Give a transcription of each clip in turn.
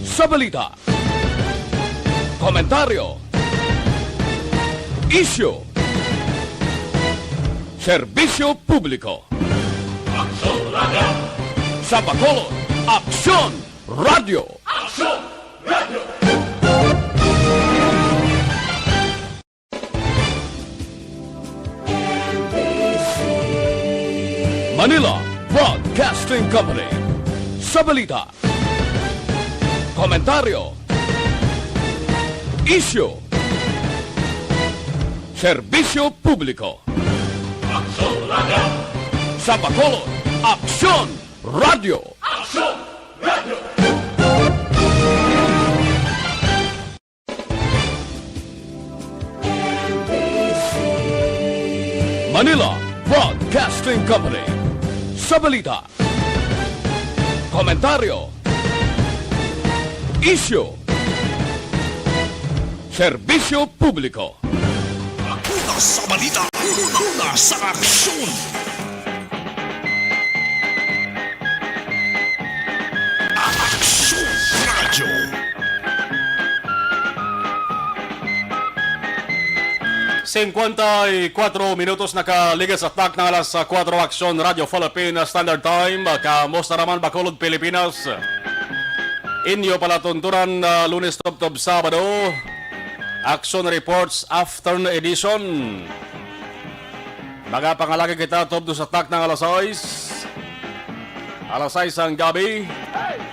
Sa balita, komentaryo, isyu, serbisyo publiko. Aksyon Radio! Sa Bacolod, Aksyon Radio! Aksyon Radio! Manila Broadcasting Company. Sa balita, komentaryo, isyu, serbisyo publiko. Aksyon Radio! Sa Bacolod, Aksyon Radio! Aksyon Radio! Manila Broadcasting Company. Sa balita, komentaryo, isyu, serbisyo publiko. Una sa balita, una sa aksyon. Aksyon Radio. Minutos nakaligas at tak ng alas 4 Aksyon Radio Philippine Standard Time. Kamusta naman Bacolod, Pilipinas? Inyo palatuntunan Lunes Tub Sabado. Aksyon Reports Afternoon Edition. Mga pangalagi kita Tub sa tak ng alas 6. Alas 6 ang gabi.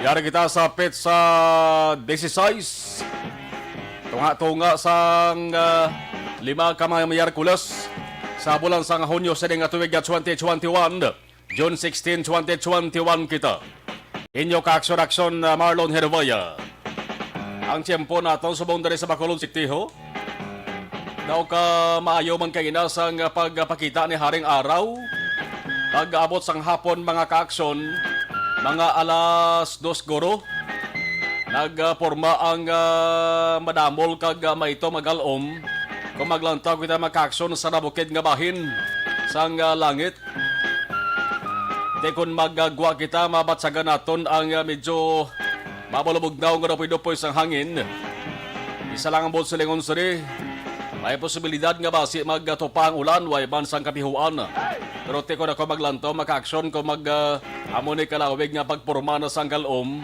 Yari kita sa pit sa 16. Tunga-tunga sang 5 kamay Miyerkules sa bulan sang Hunyo sa nga tuwig 2021, June 16, 2021 kita. Inyo ka-aksyon Marlon Hervaya. Ang tiyempo natin subong dari sa Bacolod City ho. Daw ka maayo man kay inasang pagpakita ni Haring Araw. Pag-abot sang hapon mga ka-aksyon, mga alas 2 goro. Nagporma ang madamol kag maito magalom. Kung maglantag kita makaksyon sa nabukid nga bahin sang langit. Di kung magagwa kita mabatsagan naton ang medyo mabalubugnaw nga dapoy-dapoy sang hangin. Isa lang ang bot sa lingon sari. May posibilidad nga basi magtupa ang ulan way bansang kapihuan. Pero di ko na ko maglantaw makaksyon kung amuni kalawig nga pagporma na sang galom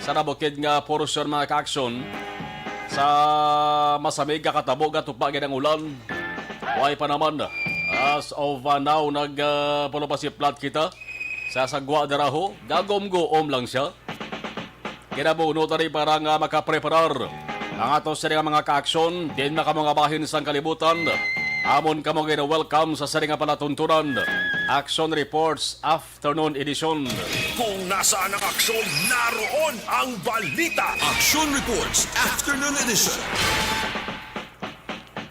sa nabukid nga porosyon mga kaaksyon. Sa masamig kakatabo gatupagin ang ulan. Way pa naman. As of now, nagpulapasiplat kita. Sa sagwa daraho, gagom-goom lang siya. Kinabuno tari para nga makapreparar. Ang ato sa mga kaaksyon, din na mga bahin sa kalibutan. Amon kamo gina-welcome sa saringa palatuntunan. Action Reports Afternoon Edition. Kung nasaan ang aksyon, naroon ang balita. Action Reports Afternoon Edition.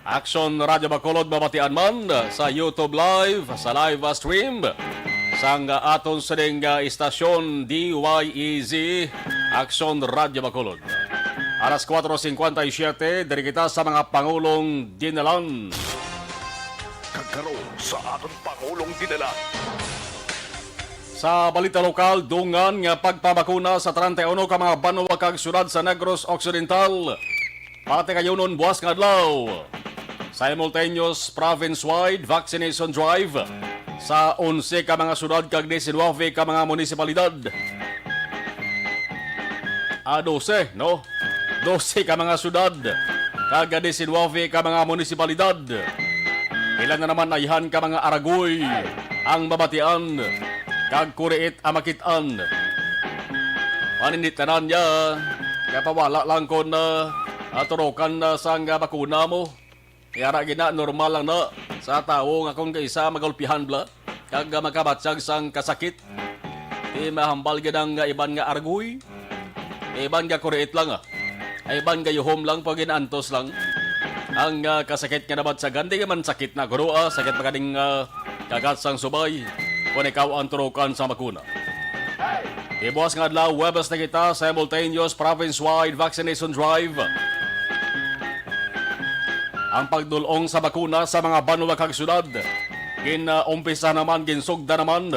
Action Radio Bacolod mabatian man sa YouTube Live, sa live stream. Sang aton sa istasyon DYEZ Action Radio Bacolod. Alas 4:57, dari kita sa mga Pangulong Dinalan. Kagkaroon sa ating Pangulong Dinala. Sa balita lokal, dungan nga pagpabakuna sa 31 ka mga banwa kag syudad sa Negros Occidental. Pati kayo nun buwas nga adlaw. Simultaneous province-wide vaccination drive sa 11 ka mga syudad kag 19 ka mga munisipalidad. 12, no? 12 ka mga syudad kag 19 ka mga munisipalidad. Ilan na naman ayhan ka mga aragoy ang babatian kag kuriit amakitan. Paninitanan niya kapawala lang ko na aturokan na sang bakuna mo. Kaya gina normal lang na sa tao nga kung kaisa magulpihan bla kag makabatsag sang kasakit. Di mahambal ginang iban nga aragoy. Iban nga kuriit lang Iban nga yuhom lang pag ginantos lang. Ang kasakit nga nabatsagan, di man sakit na guro, sakit pa kaning kagat sang subay kung ikaw ang turukan sa makuna. Ibuwas nga adlaw, Webes na kita, simultaneous province-wide vaccination drive. Ang pagdulong sa bakuna sa mga banwa kag syudad. Umpisa naman, ginsugda naman.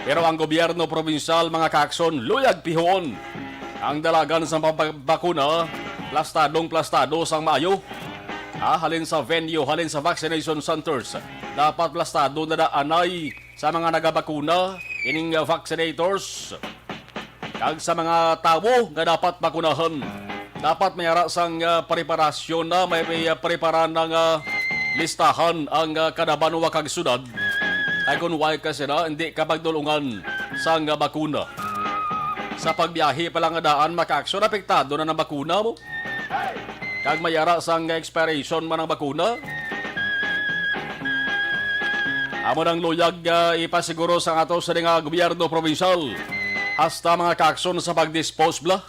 Pero ang gobyerno provinsyal mga kaaksyon, luyag pihoon ang dalagan sa bakuna, plastado sang maayo. Halin sa venue, halin sa vaccination centers. Dapat plastado na anay sa mga nagabakuna, ining vaccinators. Kag sa mga tao nga dapat bakunahan. Dapat mayara sang preparasyon na may prepara ng listahan ang kadabanwa kag syudad. Ay kung why kasi na, hindi kapag dulungan sang bakuna. Sa pagbiyahe pa lang nga daan, maka-aksyon, apektado na ng bakuna mo. Kag mayara sang expiration man ang bakuna. Amo ng luyag ipasiguro sa ato sa nga gobyerno provincial. Hasta mga kaakson sa pag-dispose bla.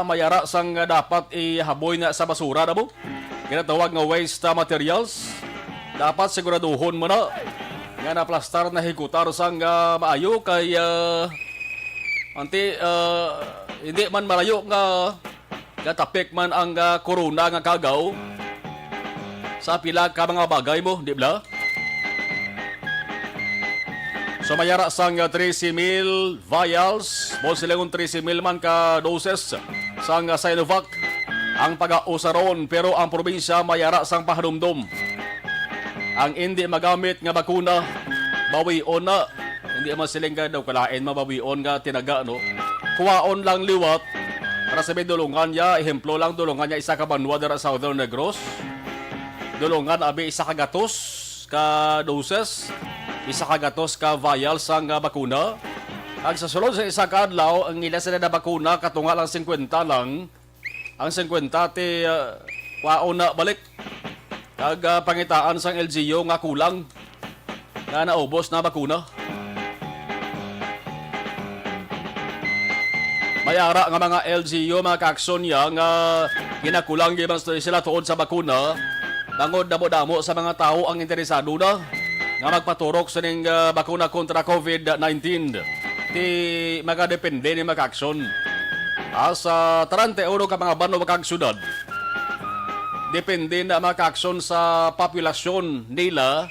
Mayara sang dapat ihaboy na sa basura na mo. Kinatawag nga waste materials. Dapat siguraduhon mo na nga naplastar na hikutar sang maayo kay hindi man malayo nga tapik man ang corona nga kagaw sa pila ka mga bagay mo, di ba? So mayara sang 13,000 vials, mo silang 13,000 man ka doses sang Sinovac ang pag-ausaron, pero ang probinsya mayara sang pahanumdum. Ang hindi magamit nga bakuna, bawion na. Hindi man silang daw kalain, mabawion nga tinaga, no? Kuwaon lang liwat, para sabihin dulungan niya, ehemplo lang dulungan niya, isa ka banwa dara sa Southern Negros. Dulungan, abi, isa ka gatos ka doses, isa ka gatos ka vial sang bakuna. Ang sa sulod sa isa ka adlaw, ang ila sila na bakuna, katunga lang 50 lang. Ang 50 ti kuwaon na balik. Kag pangitaan sang LGU nga kulang nga naubos na bakuna. Mayara nga mga LGU, mga kaakson niya nga ginakulang giban sila tuod sa bakuna. Bangod damo-damo sa mga tao ang interesado na nga magpaturok sa ning bakuna kontra COVID-19. Ti magadepende ni mga kaakson. Sa 31 ka mga banwa kag syudad. Depende na mga kaakson sa populasyon nila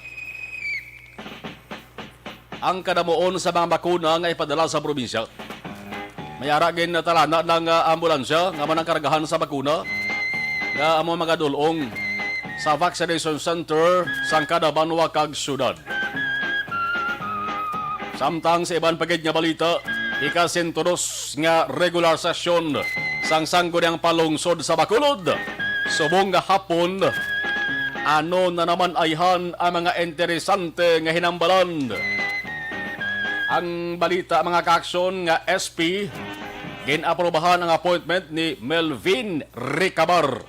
ang kadamuon sa mga bakuna nga ipadala sa probinsya. Mayara gin talana ng ambulansya nga manang karagahan sa bakuna nga amo mga dulong sa vaccination center sang kada banwa kag syudad. Samtang sa iban pagid nga balita, ikasintudos nga regular session sang sangguniang palungsod sa Bacolod. Subong nga hapon, ano na naman ayhan ang mga interesante nga hinambalan. Ang balita mga kaaksyon nga SP, ginaprobahan ang appointment ni Melvin Recabar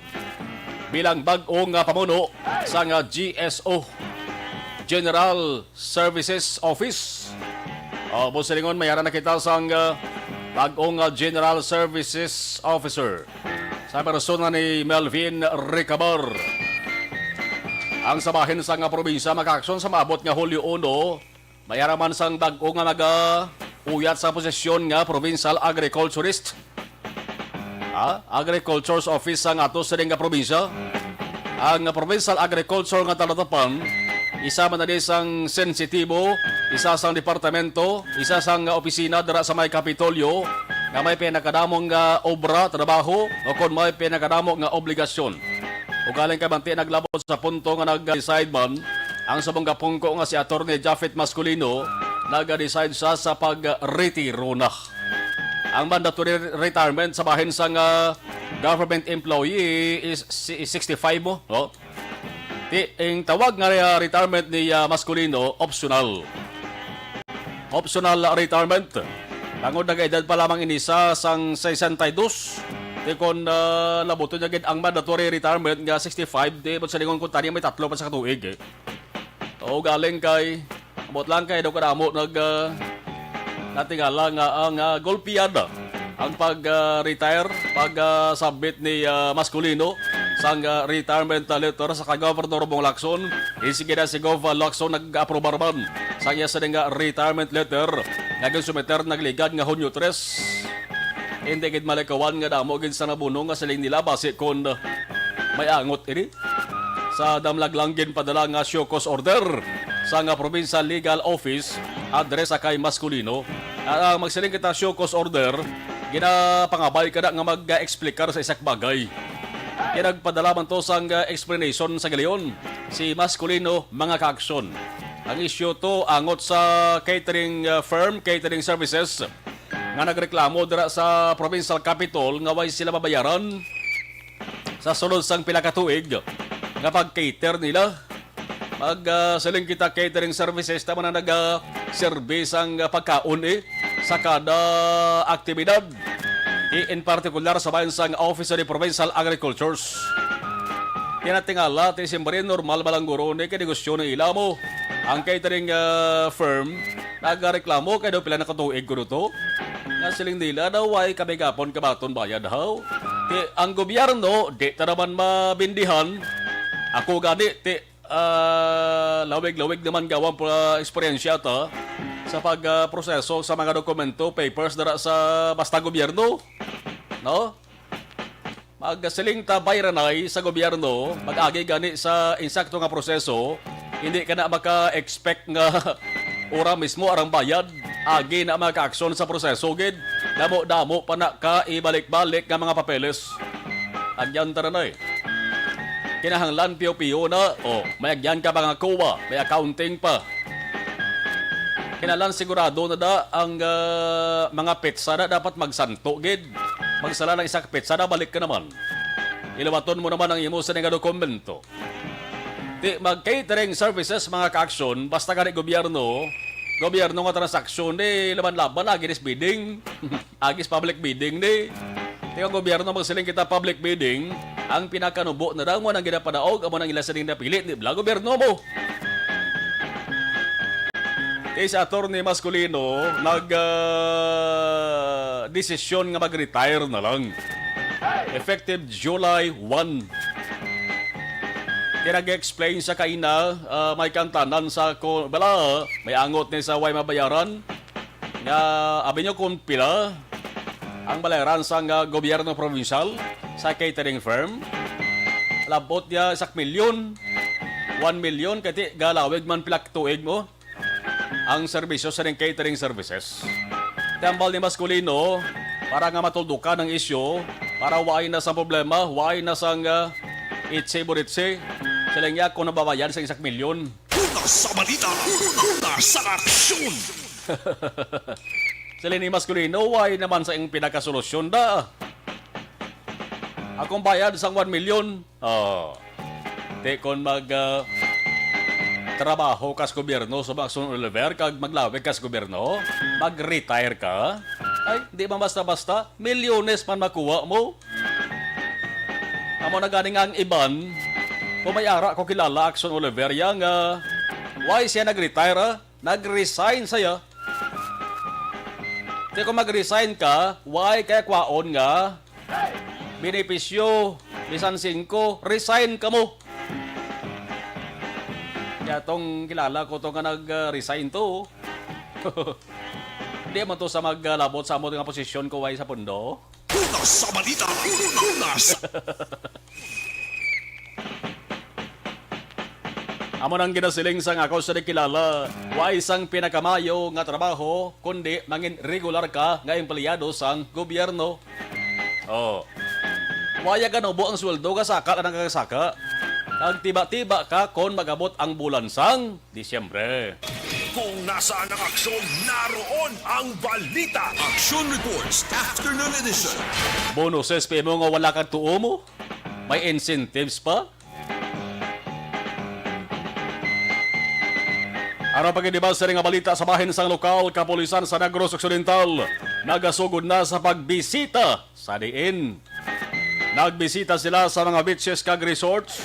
bilang bag-ong pamuno sa GSO, General Services Office. Busilingon, mayara na kita sang bag-ong General Services Officer sa persona ni Melvin Recabar. Ang sabahin sa probinsya makakson sa maabot nga Hulyo 1, mayaraman sang bag-o nga uyat sa posisyon nga Provincial Agriculturist. Agriculture's Office sang ato sa nga probinsya. Ang Provincial Agriculture nga talatapan, isa man na sang sensitibo, isa sang departamento, isa sang opisina dara sa may Kapitolyo, nga may pinakadamong nga obra, trabaho, o kung may pinakadamong nga obligasyon. O galing kabanti naglabot sa punto nga nag-decide man, ang sabong kapungko nga si Atty. Japheth Masculino, nag-decide siya sa pag-retiro na. Ang mandatory retirement sa bahin sa government employee is 65 mo. No? Ang tawag nga retirement ni Masculino, optional. Optional retirement. Tangod nag-edad pa lamang inisa sang 62. Di kon labuto niya ang mandatory retirement nga 65. Di sa lingon kung tani may 3 pa sa katuig. O galing kay abot lang kay daw kadamo natingala nga ang golpiada ang pag-retire, pag-submit ni Masculino sang retirement letter sa Governor Bong Lacson. Isige na si Gov. Lacson nag-aprobar man sa iya sa nga retirement letter nga sumiter nagligad nga Hunyo 3. Hindi gid malikawan nga damo gid sa nabunong nga siling nila base kon may angot ini sa damlaglanggin padala nga show cause order sa nga Provincial Legal Office address sa kay Masculino. Magsiling kita show cause order ginapangabay kada nga mag-explicar sa isak bagay. Kaya nagpadala man to sang explanation sa galiyon si Masculino mga kaaksyon. Ang issue to angot sa catering firm, catering services nga nagreklamo dira sa provincial capital nga way sila mabayaran sa sunod sang pila ka tuig nga pag-cater nila. Siling kita catering services tama na nag-service ang pagkaon sa kada aktibidad. In particular sa bayan sang Office of the Provincial Agricultures. Tinatingala, tisimbre normal balangguro ni kinegosyo ng ila mo. Ang catering firm nagreklamo kay daw pila nakatuig ko to. Nga siling nila daw ay kabigapon kabaton bayad daw. Ang gobyerno di ta naman mabindihan. Ako gani lawig-lawig naman gawang eksperyensya ta sa pagproseso sa mga dokumento, papers dara sa basta gobyerno. No? Magsiling ta bayranay sa gobyerno, mag-agi gani sa insakto nga proseso, hindi ka na maka-expect nga ora mismo arang bayad, agi na maka-aksyon sa proseso gid. Damo-damo pa na ka ibalik-balik nga mga papeles. Agyan ta na kinahanglan piyo-piyo na, may agyan ka pa nga kuwa, may accounting pa. Kinalan sigurado na da ang mga petsa na dapat magsanto gid. Magsala ng isak petsa na balik ka naman. Ilawaton mo naman ang imo sa nga dokumento. Mag-catering services mga ka-aksyon, basta ka gobyerno nga transaksyon laban-laban, agis bidding, agis public bidding ang gobyerno magsiling kita public bidding, ang pinakanubo na daw mo nang ginapadaog, amo nang ilasaning napilit, bla gobyerno mo. Sa attorney Masculino, desisyon nga mag-retire na lang. Effective July 1. Kaya nag-explain sa kaina, may kantanan sa may angot ni sa way mabayaran. Nga, abi nyo kung pila, ang balayaran sa gobyerno provincial sa catering firm. Labot niya 1 milyon. 1 milyon, kati galawig man pilak tuig mo ang serbisyo sa catering services. Tambal ni Masculino para nga matuldukan ang isyo, para waay na sa problema, waay na sang itse-buritse, sila niya kung nababayan sa 1 milyon. Una sa balita, una sa aksyon. Sila ni Masculino, waay naman sa iyong pinakasolusyon da. Akong bayad sa 1 milyon, di kon trabaho kas gobyerno sa Maxon Oliver, kag maglawig kas gobyerno, mag-retire ka, ay, di ba basta-basta, milyones man makuha mo. Amo na ganing ang iban, kung may ara ko kilala, Axon Oliver, yang, why siya nag-retire, nag-resign saya. Di kung mag-resign ka, why kaya kwaon nga, benepisyo, bisan 5, resign ka mo. Kaya tong kilala ko nga nag-resign to. Hindi man to sa maglabot sa amo nga posisyon ko way sa pundo. Una sa balita, una sa... Amo nang ginasiling sang ako sa kilala, way isang pinakamayo nga trabaho, kundi mangin regular ka nga empleyado sang gobyerno. Waya ka nubo ang sweldo ka saka ang kakasaka. Ang tiba-tiba ka kon magabot ang bulan sang Disyembre. Kung nasaan ang aksyon, naroon ang balita. Action Reports Afternoon Edition. Bonuses pa mo nga wala kang tuo mo? May incentives pa? Araw pagkidibas sa nga balita sa bahin sang lokal kapulisan sa Negros Occidental, nagasugod na sa pagbisita sa diin. Nagbisita sila sa mga beaches kag resorts.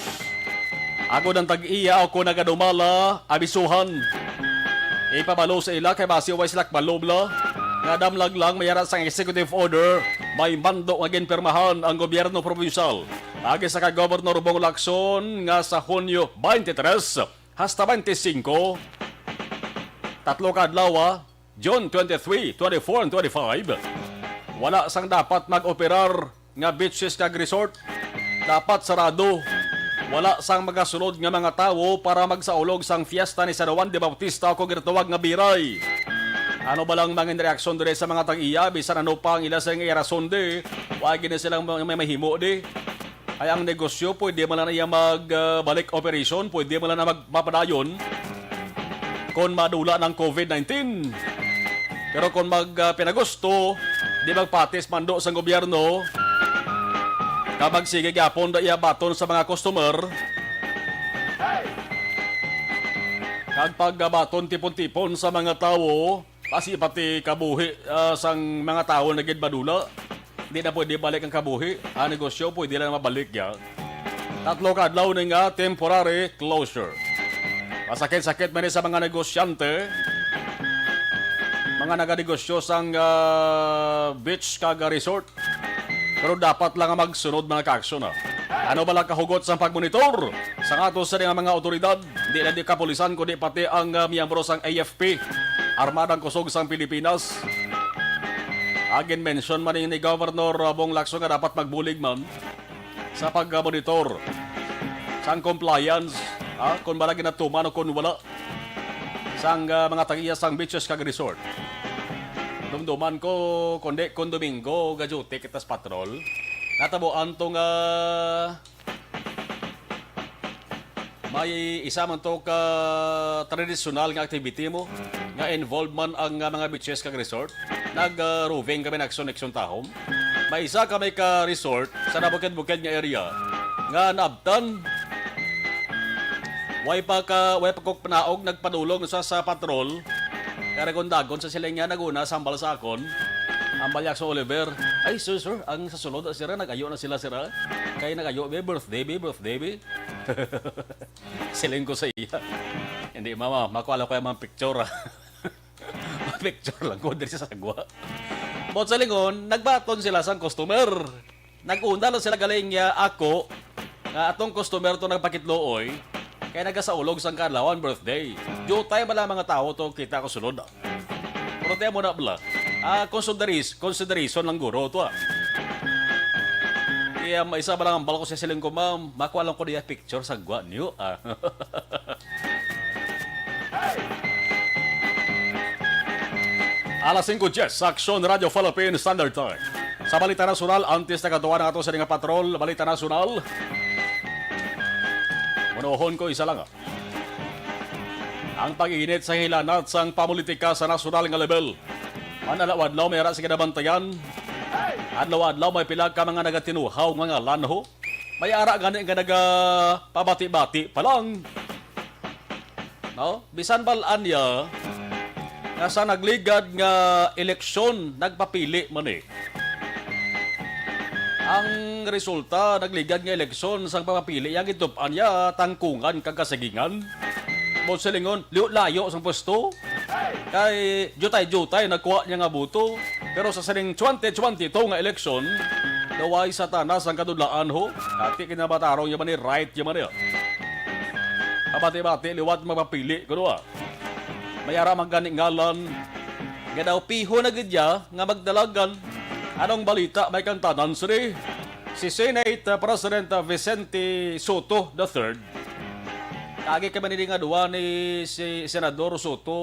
Ako ng tag-iya ako nagadumala, abisuhan. Ipabalo sa ila kay basi way silak balobla. Nga damlag lang mayara sa executive order, may mando nga ginpirmahan ang gobyerno provincial. Agi sa kag-Governor Bong Lacson nga sa Hunyo 23 hasta 25. Tatlo kadlaw, June 23, 24, and 25. Wala sang dapat mag-operar nga beaches kag resort. Dapat sarado. Wala sang magasulod nga mga tawo para magsaulog sang fiesta ni San Juan de Bautista o ginatawag nga biray. Ano ba lang mga reaksyon dire sa mga tag-iya, bisan ano pa ang ila sa rason di, wag na silang may mahimo di. Ay ang negosyo, pwede mo lang na magbalik operation, pwede mo lang na magpapadayon kung madula ng COVID-19. Pero kung pinagusto, di magpatis mando sa gobyerno, kapag sige gapon da iya baton sa mga customer, kag paggabaton tipon-tipon sa mga tao, pati kabuhi sang mga tao na gidbadula, hindi na pwede balik ang kabuhi. Ang negosyo pwede na mabalik ya. 3 kadlaw na nga temporary closure. Masakit-sakit man sa mga negosyante, mga naganegosyo sang beach kag resort. Pero dapat lang magsunod mga ka-aksyon. Ano ba lang kahugot sa pagmonitor? Sa ato sa mga otoridad, di na di kapulisan kundi pati ang miyembro sang AFP, Armadang Kusog sang Pilipinas. Again mention man ni Governor Bong Lacson nga dapat magbulig man sa pagmonitor sang compliance, kung balagi na tuman o kung wala sang mga tagiya sang beaches kag resort. Dumduman ko, kundi kung Domingo, gajuti kitas patrol. Natabuan to nga may isa man to ka tradisyonal nga activity mo, nga involved man ang mga beaches kag resort. Nag-roving kami nagsun-eksun tahom. May isa kami ka resort sa nabukid-bukid nga area nga naabtan. Way pa kog panaog nagpadulong sa patrol. Kaya kung dagon sa sila nga naguna sambal sa akon. Ang balyak sa Oliver, ay sir, ang sa sulod sira, nag-ayo na sila sira. Kaya nag-ayo, birthday. Siling ko sa iya. Hindi mama, makuha ko yung mga picture. Picture lang ko, dito sa sagwa. Bot sa lingon, nagbaton sila sa customer. Nag-unda lang sila galing niya ako, nga atong customer to nagpakitlooy, kaya nagasaulog sang kadlawan birthday. Jutay ba lang mga tao to kita ko sunod. Pero tayo mo na bala. Consideration lang guro to Kaya isa ba lang ang bala ko sa siling ko, ma'am, makuha lang ko niya picture sa gwa niyo. Alas 5:10 sa Aksyon Radio Philippine Standard Time. Sa Balita Nasional, antes na katuwa na ito sa mga patrol, Balita Nasional. Manuhon ko isa lang. Ang pag-iinit sa hilanat sang pamulitika sa nasyonal nga level. Adlaw may ara sa kinabantayan. Adlaw may pila ka mga nagatinuhaw nga lanho. May ara gani nga nagapabati-bati pa lang. No? Bisan balaan niya nga sa nagligad nga eleksyon nagpapili man eh. Ang resulta nagligad nga eleksyon sang papapili yang itupan niya tangkungan kagasagingan. Mo silingon layo sang pwesto. Kay jutay nagkuha niya nga buto. Pero sa sining 2022 nga eleksyon, daway sa tanas ang kadudlaan ho. Ati kinabatarong yaman ni right yaman niya. Abati-bati liwat magpapili kuno Mayara magani ngalan. Nga daw piho na gidya nga magdalagan. Anong balita may kantanan siri? Si Senate President Vicente Soto III. Kagi kami nili nga duwa ni si Senador Soto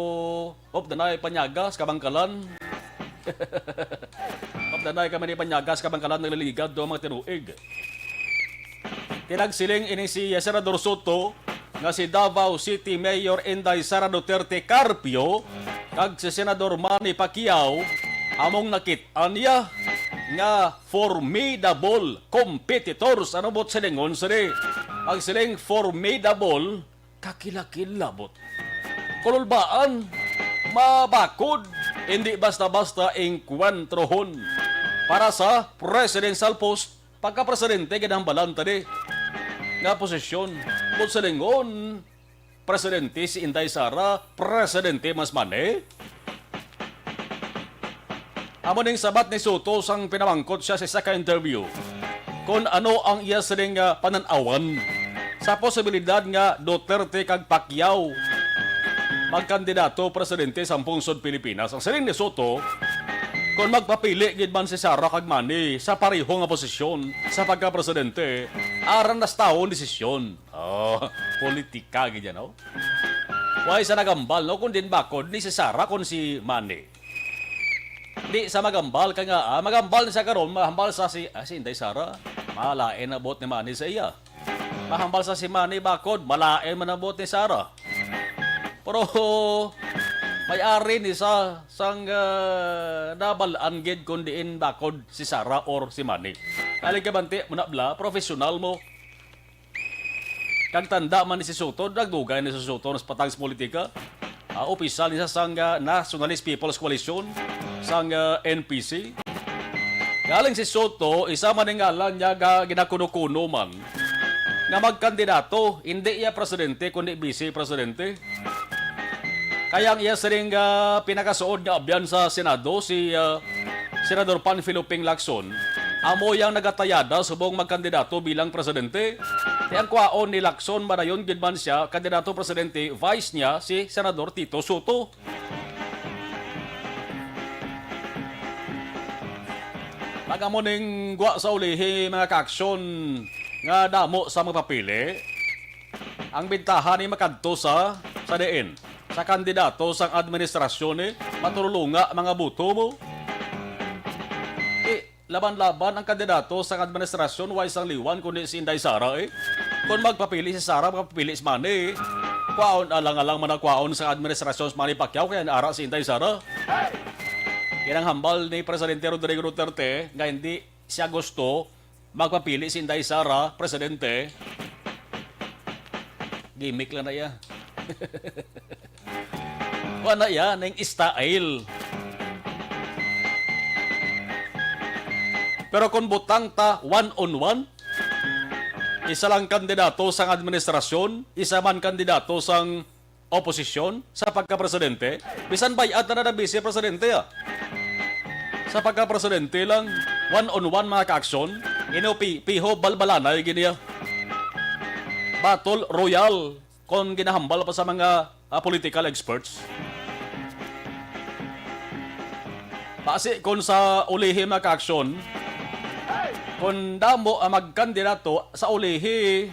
of Danay Panyagas, Kabangkalan. Of Danay kami ni Panyagas, Kabangkalan, naglaligad do mga tinuig. Tinagsiling ini si Senador Soto nga si Davao City Mayor Inday Sara Duterte Carpio kag si Senador Manny Pacquiao among nakit-an niya nga formidable competitors. Ano bot silingon siri? Ang siling formidable, kakilakilabot. Kululbaan, mabakod, hindi basta-basta engkwentrohon. Para sa presidential post, pagka-presidente, ginambalan tadi. Nga posisyon, bot silingon, presidente si Inday Sara, presidente mas mane. Amo ning sabat ni Soto sang pinamangkot siya sa ka interview kung ano ang iya siling pananawan sa posibilidad nga Duterte kag Pacquiao magkandidato presidente sa pungsod Pilipinas. Ang siling ni Soto, kung magpapili gid man si Sara kag Manny sa pareho nga posisyon sa pagka-presidente, aran nas taon desisyon. Politika gid yan, no? Why sa nagambal, no? Kung din bakod, ni si Sara, kung si Manny. Di sa magambal ka nga, magambal sa karon, mahambal sa si Inday Sara. Malain na bot ni Manny sa iya. Mahambal sa si Manny bakod, malain man na bot ni Sara. Pero may-ari ni sang nabalaan gid kung diin bakod si Sara or si Manny. Aling kabanti, munabla, profesional mo. Kag tanda man ni si Soto, nagdugay ni si Soto ng patang sa politika. Opisyal niya sang Nationalist People's Coalition, sang NPC. Galing si Soto, isa man ang ngalan niya ginakuno-kuno man nga magkandidato, hindi iya presidente, kundi vice-presidente. Kaya ang iya siring pinakasuod nga abyan sa Senado, si Senador Panfilo Ping Lacson, amo yang nagatayada subong magkandidato bilang presidente. Kaya ang kwaon ni Lacson, manayon gid man siya, kandidato presidente, vice niya si Senador Tito Soto. Pagamo ning gwa sa ulihi mga kaaksyon nga damo sa mga papili, ang bintahan ni makadto sa diin, sa kandidato sa administrasyon ni matulunga mga buto mo. Laban-laban ang kandidato sa administrasyon, why sang liwan kundi si Inday Sara Kung magpapili si Sara, magpapili si Manny Kwaon alang-alang man ang kwaon sa administrasyon sa Manny Pacquiao, kaya naara si Inday Sara. Yan ang hambal ni Presidente Rodrigo Duterte nga hindi siya gusto magpapili si Inday Sara, presidente. Gimmick lang na yan. Kuha na yan, ng style. Pero kung butang ta one-on-one, isa lang kandidato sa administrasyon, isa man kandidato sa oposisyon sa pagka-presidente, bisan bayad na ng vice-presidente Sa pagka-presidente lang, one-on-one mga ka-aksyon, piho balbalanay giniya. Battle Royal kung ginahambal pa sa mga political experts. Base kung sa ulihi mga ka-aksyon, kung damo ang magkandidato sa ulihi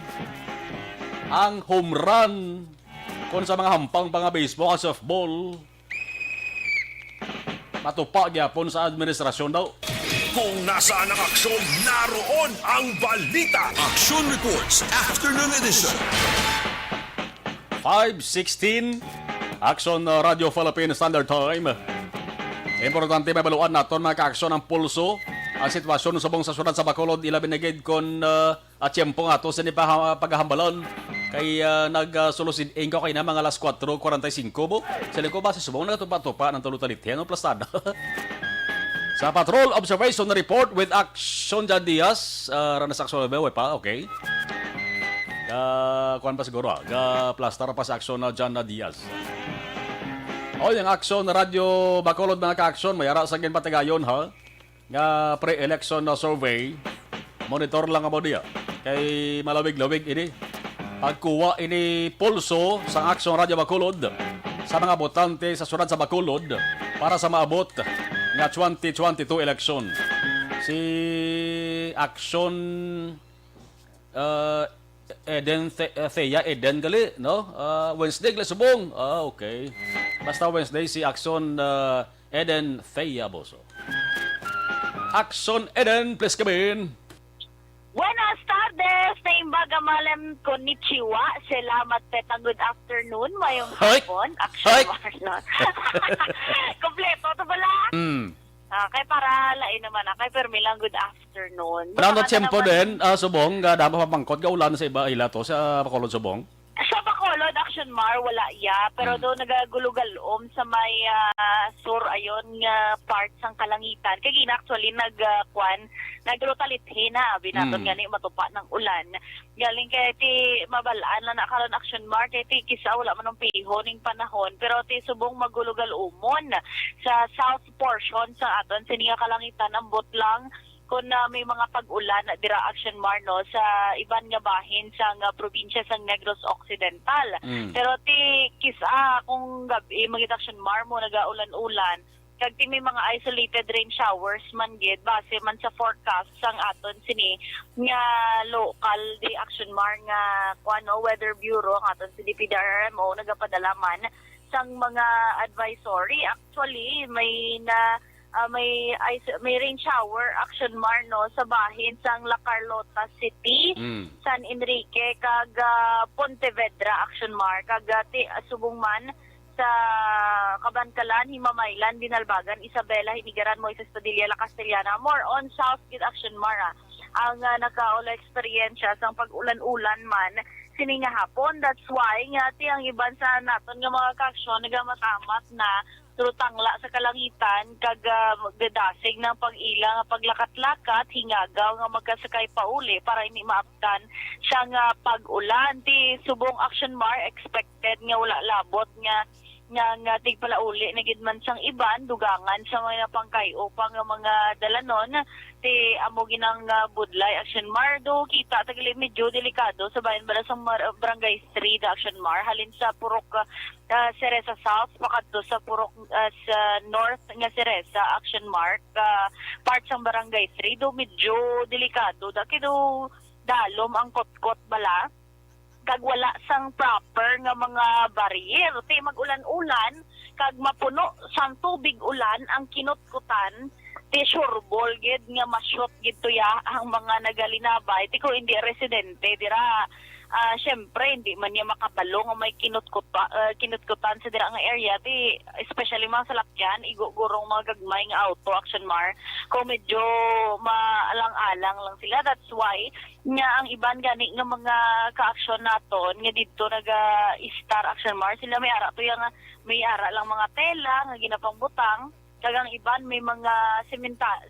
ang home run kung sa mga hampang mga baseball at softball, matupa gyapon sa administrasyon daw. Kung nasaan ang aksyon, naroon ang balita. Action Reports Afternoon Edition. 5:16 Action Radio Philippine Standard Time. Importante may baluan naton mga ka-aksyon ang pulso. Ang sitwasyon sa buong sasuran sa Bacolod, ilabinigid kon tiyempo nga to sa paghahambalan. Kay nagsulusid ko kayo na mga alas 4:45 mo. Sila ko ba sa subong natupa-tupa ng tulutalityan o plastada. Sa Patrol Observation Report with Action Jan Diaz. Ranas Action Lebewe pa, okay. Kuan pa siguro, plastar pa sa Action na Jan Diaz. O, yung Action Radio Bacolod mga ka-action, mayara sa ginpatigayon ha. Nga pre-election na survey, monitor lang mo diya. Kay malawig-lawig ini. Pagkuha ini pulso sa Action Radio Bacolod sa mga botante sa syudad sa Bacolod para sa maabot nga 2022 election. Si Action Eden gali, no? Wednesday gali subong. Okay. Basta Wednesday si Action Eden Thea Boso. Action Eden, please come in. Buenas tardes, naimbaga malam konnichiwa. Salamat peta, good afternoon. Mayong Hoy! hapon. Hoy! Action Marlon. Kompleto to bala? Kay para lain naman kay permi lang good afternoon. Nandot siyempo din, subong, dama papangkot, ulan sa iba ila to, sa Bacolod subong. Sa Bacolod, Action Mar, wala iya. Pero doon nagagulugalom sa may sur, ayon nga part sang kalangitan. Kaya actually, nagrotalithin na. Binaton nga ni matupa ng ulan. Galing kaya ti mabalaan lang na karon Action Mar. Kaya ti kisa wala man ng piho ning panahon. Pero ti subong magulugalumon sa south portion sa aton. Sininga kalangitan, ambot lang kung may mga pag-ulan dira Action Mar no sa iban nga bahin sa nga probinsya sang Negros Occidental. Pero ti kisa kung gabi magit Action Mar mo nagaulan-ulan kag ti may mga isolated rain showers man gid base man sa forecast sang aton sini nga local di Action Mar nga kuano Weather Bureau ang aton si DPWRMO nagapadala man sang mga advisory. Actually may rain shower Action Mar no sa bahin sang La Carlota City, San Enrique kag Pontevedra Action Mar kag subong man sa Kabankalan, Himamaylan, Binalbagan, Isabela, Hinigaran, Moises Padilla, La Castellana. More on South Gid Action Mar ang nakaula eksperyensya sang pag-ulan-ulan man sini nga hapon. That's why nga ti ang iban sa naton nga mga kaaksyon nagamatamat na trutangla sa kalangitan kag gadasig ng pag-ila nga paglakat-lakat hingagaw nga magkasakay pa uli para hindi maaptan siya nga pag-ulan. Ti subong Action Mar expected nga wala labot nga tigpala uli na gid man sang iban dugangan sa mga pangkayo pa nga mga dalanon ti amo ginang budlay Action Mar do kita tagli medyo delikado sa bayan bala sang Barangay 3 da Action Mar halin sa Purok Ceresa South pakadto sa Purok sa North nga Ceresa Action Mar part sang Barangay 3 do medyo delikado da kido dalom ang kotkot bala kag wala sang proper nga mga barrier. Ti mag-ulan-ulan kag mapuno sang tubig ulan ang kinutkutan ti sureball gid nga masyot gid tuya ang mga nagalinabay. Ti ko hindi residente dira syempre hindi man niya makabalo nga may kinutkutan sa dira nga area ti especially mga salakyan igugurong mga gagmay nga auto Action Mar kung medyo maalang-alang lang sila. That's why nga ang iban gani nga mga ka-aksyon naton nga dito naga-star Action Mar sila may ara to nga may ara lang mga tela nga ginapangbutang kagang iban may mga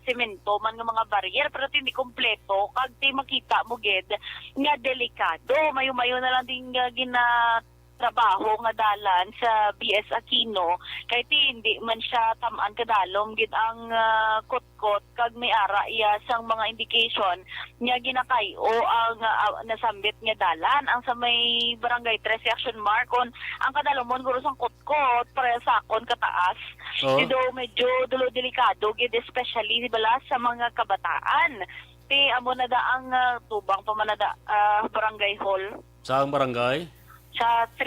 semento man nga mga barrier pero hindi kompleto kag ti makita mo gid nga delikado mayo-mayo na lang din trabaho nga dalan sa BS Aquino kay ti hindi man siya tam-an kadalom gid ang kotkot kag may ara iya sang mga indication nga ginakayo ang nasambit nga dalan ang sa may Barangay 13 Action Mar kon ang kadalomon guro sang kotkot para sakon kataas dito medyo dulo delikado gid especially bala sa mga kabataan ti amo na da ang tubang pamanada barangay hall Saang barangay? sa 3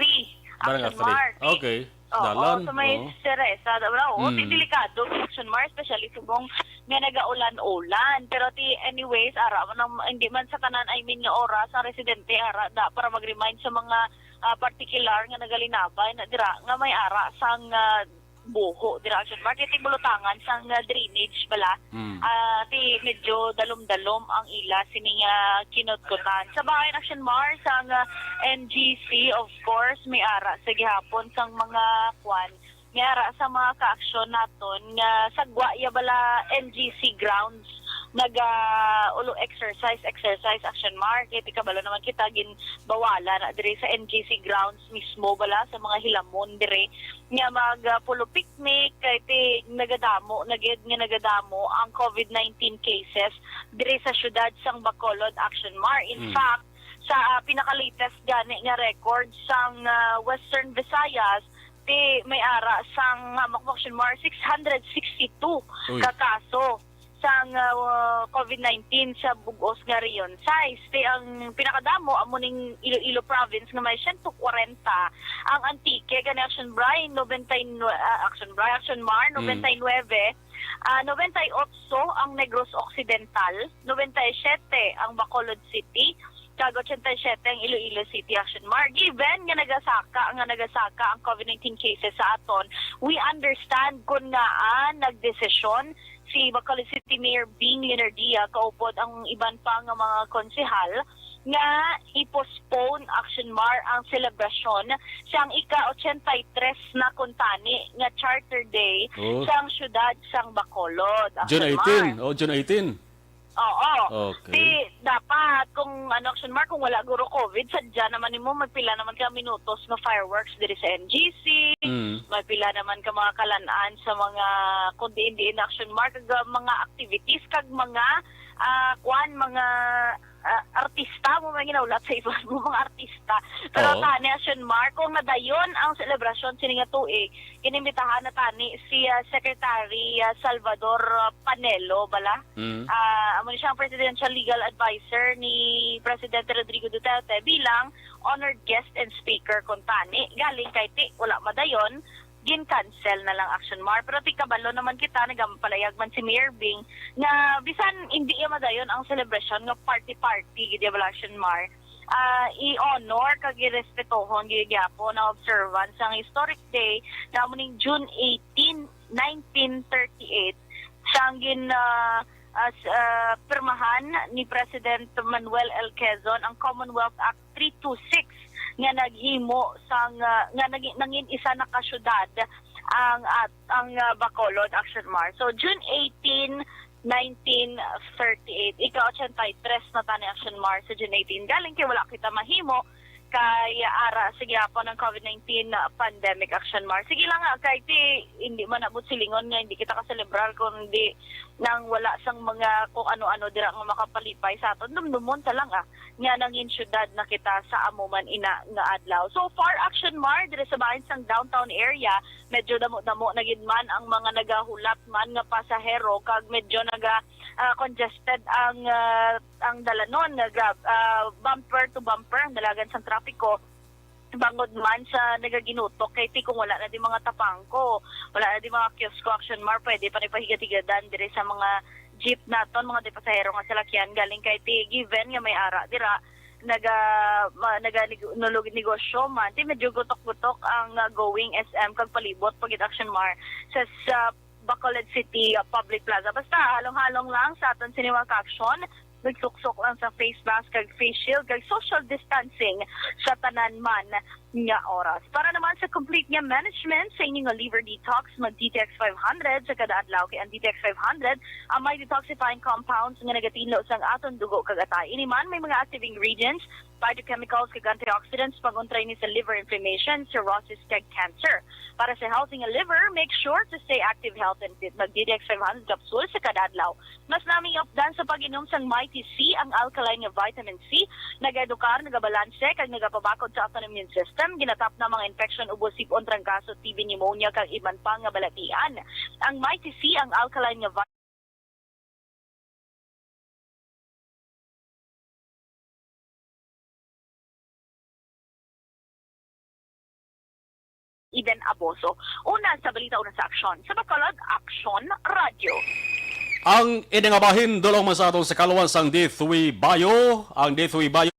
Barangay Action Mar. Okay. Dalan. So may Oo. Ceresa. Delikado Action Mar, especially subong nga nagaulan-ulan. Pero anyways, ara, hindi man sa tanan, I mean nga oras, ang residente ara, para mag-remind sa mga particular nga nagalinabay na dira, nga may ara sang buho dira Action Mar. Kaya bulutangan sang drainage bala. Ti medyo dalom-dalom ang ila sini nga kinutkutan. Sa bahay Action Mar sang NGC of course may ara sa gihapon sang mga kwan may ara sa mga ka-aksyon naton nga sagwa ya bala NGC grounds ulo exercise Action Mar kay kabalo naman kita gin bawala na dire sa NGC grounds mismo bala sa mga hilamon dire nga pulo picnic kay nagadamo ang COVID-19 cases dire sa syudad sang Bacolod Action Mar. In fact sa pinaka-latest gani nga record sang Western Visayas may ara sang Action Mar 662 ka kaso sang COVID-19 sa bugos nga riyon size. Ang pinakadamo amo ning Iloilo province nga may 140 ang Antique gani Action Mar 99 98 ang Negros Occidental 97 ang Bacolod City kag 87 ang Iloilo City Action Mar. Given nga nagasaka ang COVID-19 cases sa aton, we understand kung nga nagdesisyon si Bacolod City Mayor Bing Leonardia kaupod ang iban pa nga mga konsehal nga i-postpone Action Mar ang selebrasyon siyang ika-83 na kuntani nga Charter Day sang syudad sang Bacolod. June 18. June 18. Oo. Okay. Dapat kung Action Mar kung wala guro COVID sadya naman nimo magpila naman ka minutos nga fireworks diri sa NGC. Magpila naman ka mga kalan-an sa mga kundi Action Mar kag mga activities kag mga mga artista mo mga ginaulat sa iba mo mga artista. Pero Oo. tani Action Mar, kung nadayon ang selebrasyon sininga tuig, inimbitahan na tani si Secretary Salvador Panelo bala. Amo ni siyang presidential legal advisor ni Presidente Rodrigo Duterte bilang honored guest and speaker kung tani. Galing kay ti wala madayon, gin-cancel na lang Action Mar. Pero ti kabalo naman kita, nagampalayag man si Mayor Bing, na bisan hindi madayon ang celebration nga party-party, gidi ba Action Mar. I-honor kag i-respetohon gigyapon na observance ang historic day na muning June 18, 1938 siyang pirmahan ni President Manuel L. Quezon ang Commonwealth Act 326 nga naghimo sang nga nangin isa na ka syudad ang Bacolod Action Mar. So June 18, 1938 ika-83 na tani Action Mar sa June 18 galing kay wala kita mahimo kay ara sige po ng COVID-19 pandemic Action Mar. Sige lang nga kay ti hindi man abot silingon nga hindi kita ka-celebrar kundi nang wala sang mga kung ano-ano dira nga makapalipay sa aton. Dumdumon ta lang nga nangin syudad na kita sa amuman ina nga adlaw. So far Action Mar dire sa bahin sang downtown area medyo damo-damo na gid man ang mga nagahulap man nga pasahero kag medyo congested ang dalanon bumper to bumper ang dalagan sang trapiko bangod man sa nagaginutok kay ti kung wala na di mga tapangko, wala na di mga kiosko Action Mar, pwede pa rin pahigat-higadan dire sa mga jeep naton, mga di pasahero nga salakyan galing kay ti given nga may ara dira negosyo man ti medyo gutok-gutok ang going SM kag palibot pagit Action Mar sa Bacolod City Public Plaza. Basta halong-halong lang sa aton siniwang action, nagsuksok lang sa face mask kag face shield kag social distancing sa tanan man nga oras. Para naman sa complete nga management sa inyong liver detox, mag-DTX 500 sa kada adlaw kay ang DTX 500 ang may detoxifying compounds nga nagatinlo sang aton dugo kag atay. Ini man may mga active ingredients, phytochemicals kag antioxidants panguntray ni sa liver inflammation, cirrhosis kag cancer. Para sa healthy nga liver, make sure to stay active, health and fit. Mag-DTX 500 capsule sa kada adlaw. Mas naming updan sa pag-inom sang Mighty C, ang alkaline nga vitamin C, nag-edukar, nagabalanse kag nagapabakod sa aton immune system, ginatap na mga infection, ubo, sipon, trangkaso, TB, pneumonia kag iban pa nga balatian. Ang Mighty C, ang alkaline nga Eden Aboso. Una sa balita, una sa aksyon. Sa Bacolod, Action Radio. Ang iningabahin dulong man sa aton sa kaluwan sang D3 Bayo, ang D3 Bayo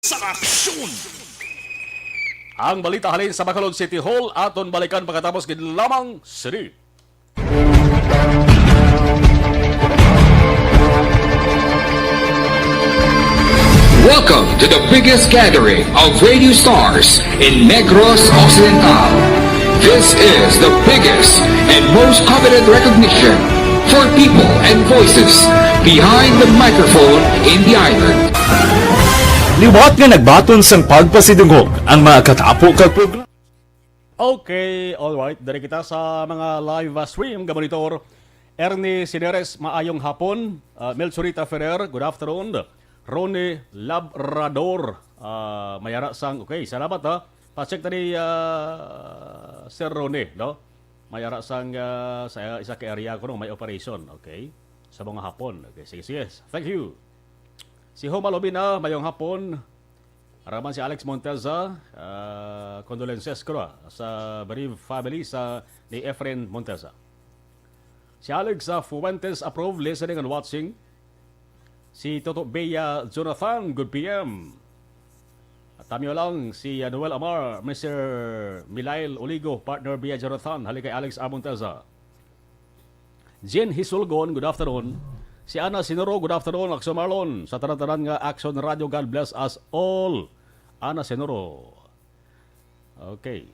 sa aksyon. ang balita halin sa Bacolod City Hall aton balikan pagkatapos gid lamang siri. Welcome to the biggest gathering of radio stars in Negros Occidental. This is the biggest and most coveted recognition for people and voices behind the microphone in the island. Liwat nga nagbaton sang pagpasidungog ang mga katapo kag program. Okay, alright. Dari kita sa mga live stream, gamonitor. Ernie Sineres, maayong hapon. Melchorita Ferrer, good afternoon. Ronnie Labrador, mayara sang, okay, salamat ha. Pa-check tadi Sir Ronnie, no? Mayara sang saya isa ka area ko no, may operation, okay? Sa mga hapon, okay, sige. Thank you. Si Homa Lobina, mayong hapon. Araman si Alex Monteza, condolences ko sa bereaved family sa ni Efren Monteza. Si Alex Fuentes approved listening and watching. Si Toto Bea Jonathan, good PM. At tamyo lang si Noel Amar, Mr. Milail Oligo, partner Bea Jonathan, halika kay Alex Monteza. Jen Hisulgon, good afternoon. Si Ana Sinoro, good afternoon, Action Marlon. Sa tanan-tanan nga Action Radio, God bless us all. Ana Sinoro. Okay.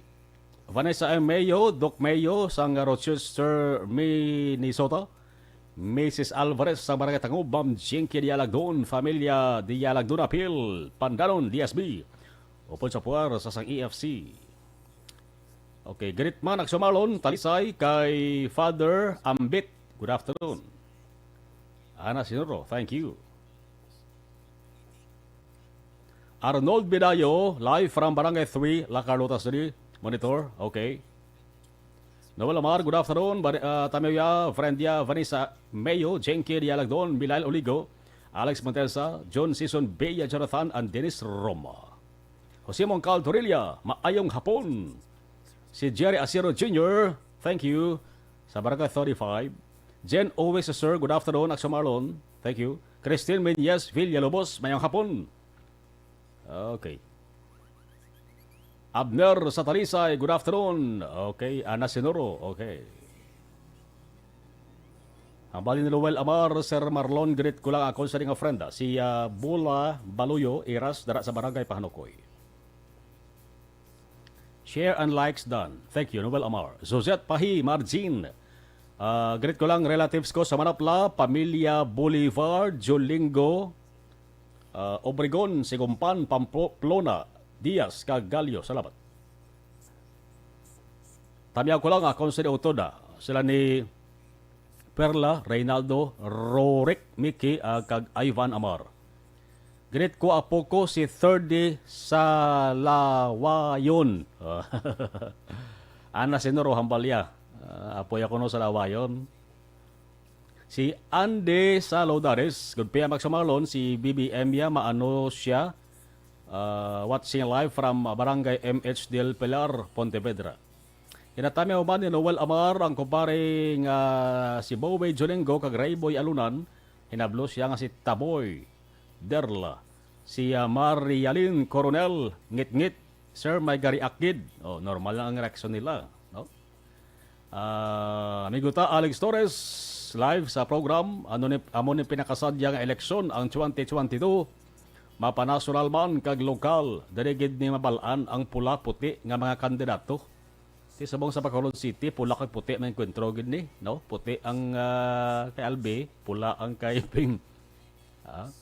Vanessa M. Mayo, Doc Mayo, sang Rochester, Minnesota. Mrs. Alvarez sa Barangay Tangub, Ma'am Jinky Dialagdon, Familia Dialagdon Apil, Pandanon, DSB. Upon sa puwar sa sang EFC. Okay, Gritman, Aksumalon, Talisay, kay Father Ambit. Good afternoon. Ana Sinoro, thank you. Arnold Bidayo, live from Barangay 3, La Carlota City. Monitor, okay. Noel Amar, good afternoon. Tamaya, Frendia, Vanessa Mayo, Jenky Dialagdon, Bilal Oligo, Alex Montelsa, John Season, Bea Jonathan, and Dennis Roma. Jose Moncal Torilla, maayong hapon. Si Jerry Asiro Jr., thank you. Sa Barangay 35. Jen Owes, sir, good afternoon. Action Marlon, thank you. Christine Menyes, Villalobos, mayong hapon. Okay. Abner sa Talisay, good afternoon. Okay, Ana Sinoro, okay. Ang bali ni Luel Amar, Sir Marlon, greet ko lang ako sa ring ofrenda. Si Bula Baluyo, Iras, dara sa Barangay Pahanukoy. Share and likes done. Thank you, Noel Amar. Zozet Pahi, Margin. Greet ko lang relatives ko sa Manapla, Pamilya Bolivar, Jolingo, Obregon, Sigumpan, Pamplona, Diaz, Cagallo, salamat. Tamiyaw ko lang akong sa Utoda. Sila ni Perla, Reynaldo, Rorik, Miki, kag Ivan Amar. Greet ko apo ko si 30 Salawayon. Ana Sinoro Hambalya. Apoy ako no sa Lawayon. Si Andy Salodares, good PM Magsamalon, si BBM ya, maano siya, watching live from Barangay MH del Pilar, Pontevedra. Inatami uman ni Noel Amar, ang kumparing si Bowie Jolingo, kag Rayboy Alunan, hinablo siya nga si Taboy Derla, si Marialin Coronel, ngit-ngit, Sir may gari akid. Oh, normal lang ang reaksyon nila. No? Amigo ta, Alex Torres, live sa program, amo ni pinakasadya nga eleksyon ang 2022, mapanasyonal man kag lokal, darigid ni mabalaan ang pula-puti nga mga kandidato. Ti sabong sa Bacolod City, pula kag puti man kwentro gid ni, no? Puti ang kay Albe, pula ang kay Ping.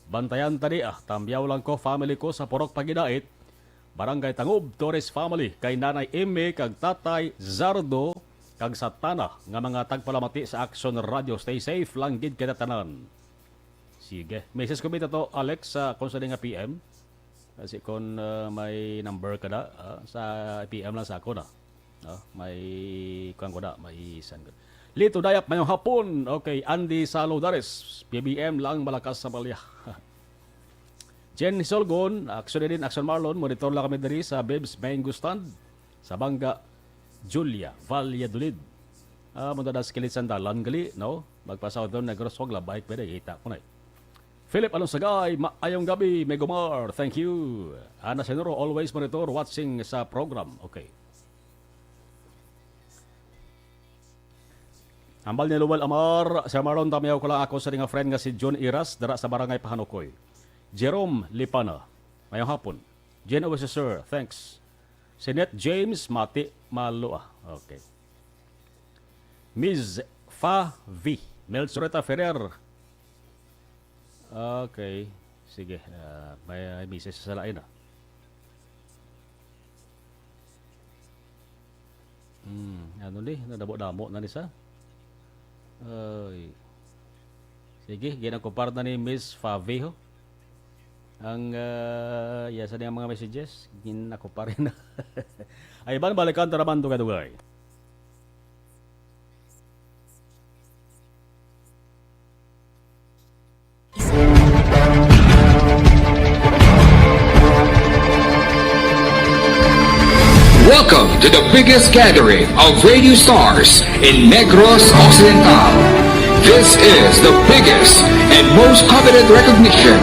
Bantayan tadi tambyaw lang ko family ko sa Purok Pagidait, Barangay Tangub, Torres family, kay Nanay Eme kag Tatay Zardo kag Satana nga mga tagpalamati sa Action Radio. Stay safe lang gid kada tanan. Sige. Message ko bita to, Alex, kung sa nga PM. Kasi kung may number ka na, sa PM lang sa ako na. May kuhan ko na, may send ko. Lito Dayap, mayong hapon. Okay, Andy Salodares, PBM lang malakas sa balya. Jen Solgon, Action din, Action Marlon, monitor lang kami dari sa Bebs Mango Stand, sa Bangga, Julia, Valladolid. Muna na skilit sandalan gali, no? Magpasaw doon, nag-roswag la, bike pwede, hita ko na Philip Alonsagay, maayong gabi, Megomar, thank you. Ana Senoro, always monitor, watching sa program. Okay. Hambal ni Luwal Amar, Sir Marlon, tamiyaw ko lang ako sa nga friend nga si John Iras, dara sa Barangay Pahanukoy. Jerome Lipana, mayong hapon. Jen Owes, sir, thanks. Sinet James Mati Malua. Okay. Ms. Favi, Melchoreta Ferrer. Okay. Sige. May message sa lain Ano ni? Nadabo-damo na ni sa? Sige. Ginagkumpara na ni Ms. Favi ho. Ang yasa niya mga messages. Ginagkumpara na. Ay, balikan taraman to kadugay. Welcome to the biggest gathering of radio stars in Negros Occidental. This is the biggest and most coveted recognition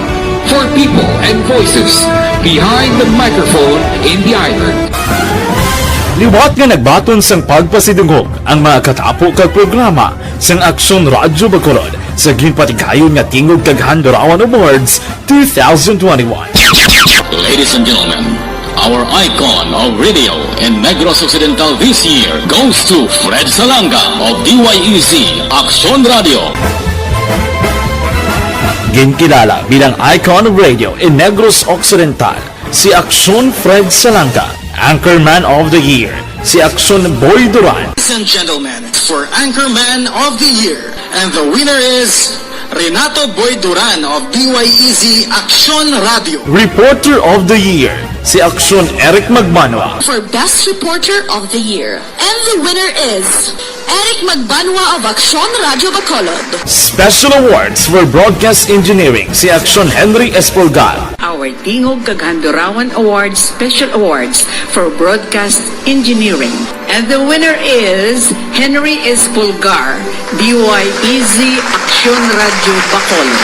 for people and voices behind the microphone in the island. Liwat nga nagbaton sang pagpasidungog ang mga katapo kag programa sang Aksyon Radyo Bacolod sa ginpatigayon nga Tingog Daghan Durawan Awards 2021. Ladies and gentlemen, our icon of radio in Negros Occidental this year goes to Fred Salanga of DYEZ Action Radio. Ginkilala bilang icon of radio in Negros Occidental, si Action Fred Salanga. Anchorman of the Year, si Action Boy Duran. Ladies and gentlemen, for Anchorman of the Year, and the winner is Renato Boy Duran of DYEZ Action Radio. Reporter of the Year, si Action Eric Magbanwa. For Best Reporter of the Year. And the winner is Eric Magbanwa of Action Radio Bacolod. Special awards for broadcast engineering, si Action Henry Espolgar. Our Tingog Kagandurawan Awards Special Awards for Broadcast Engineering. And the winner is Henry Espolgar, DYEZ Action Radio Bacolod.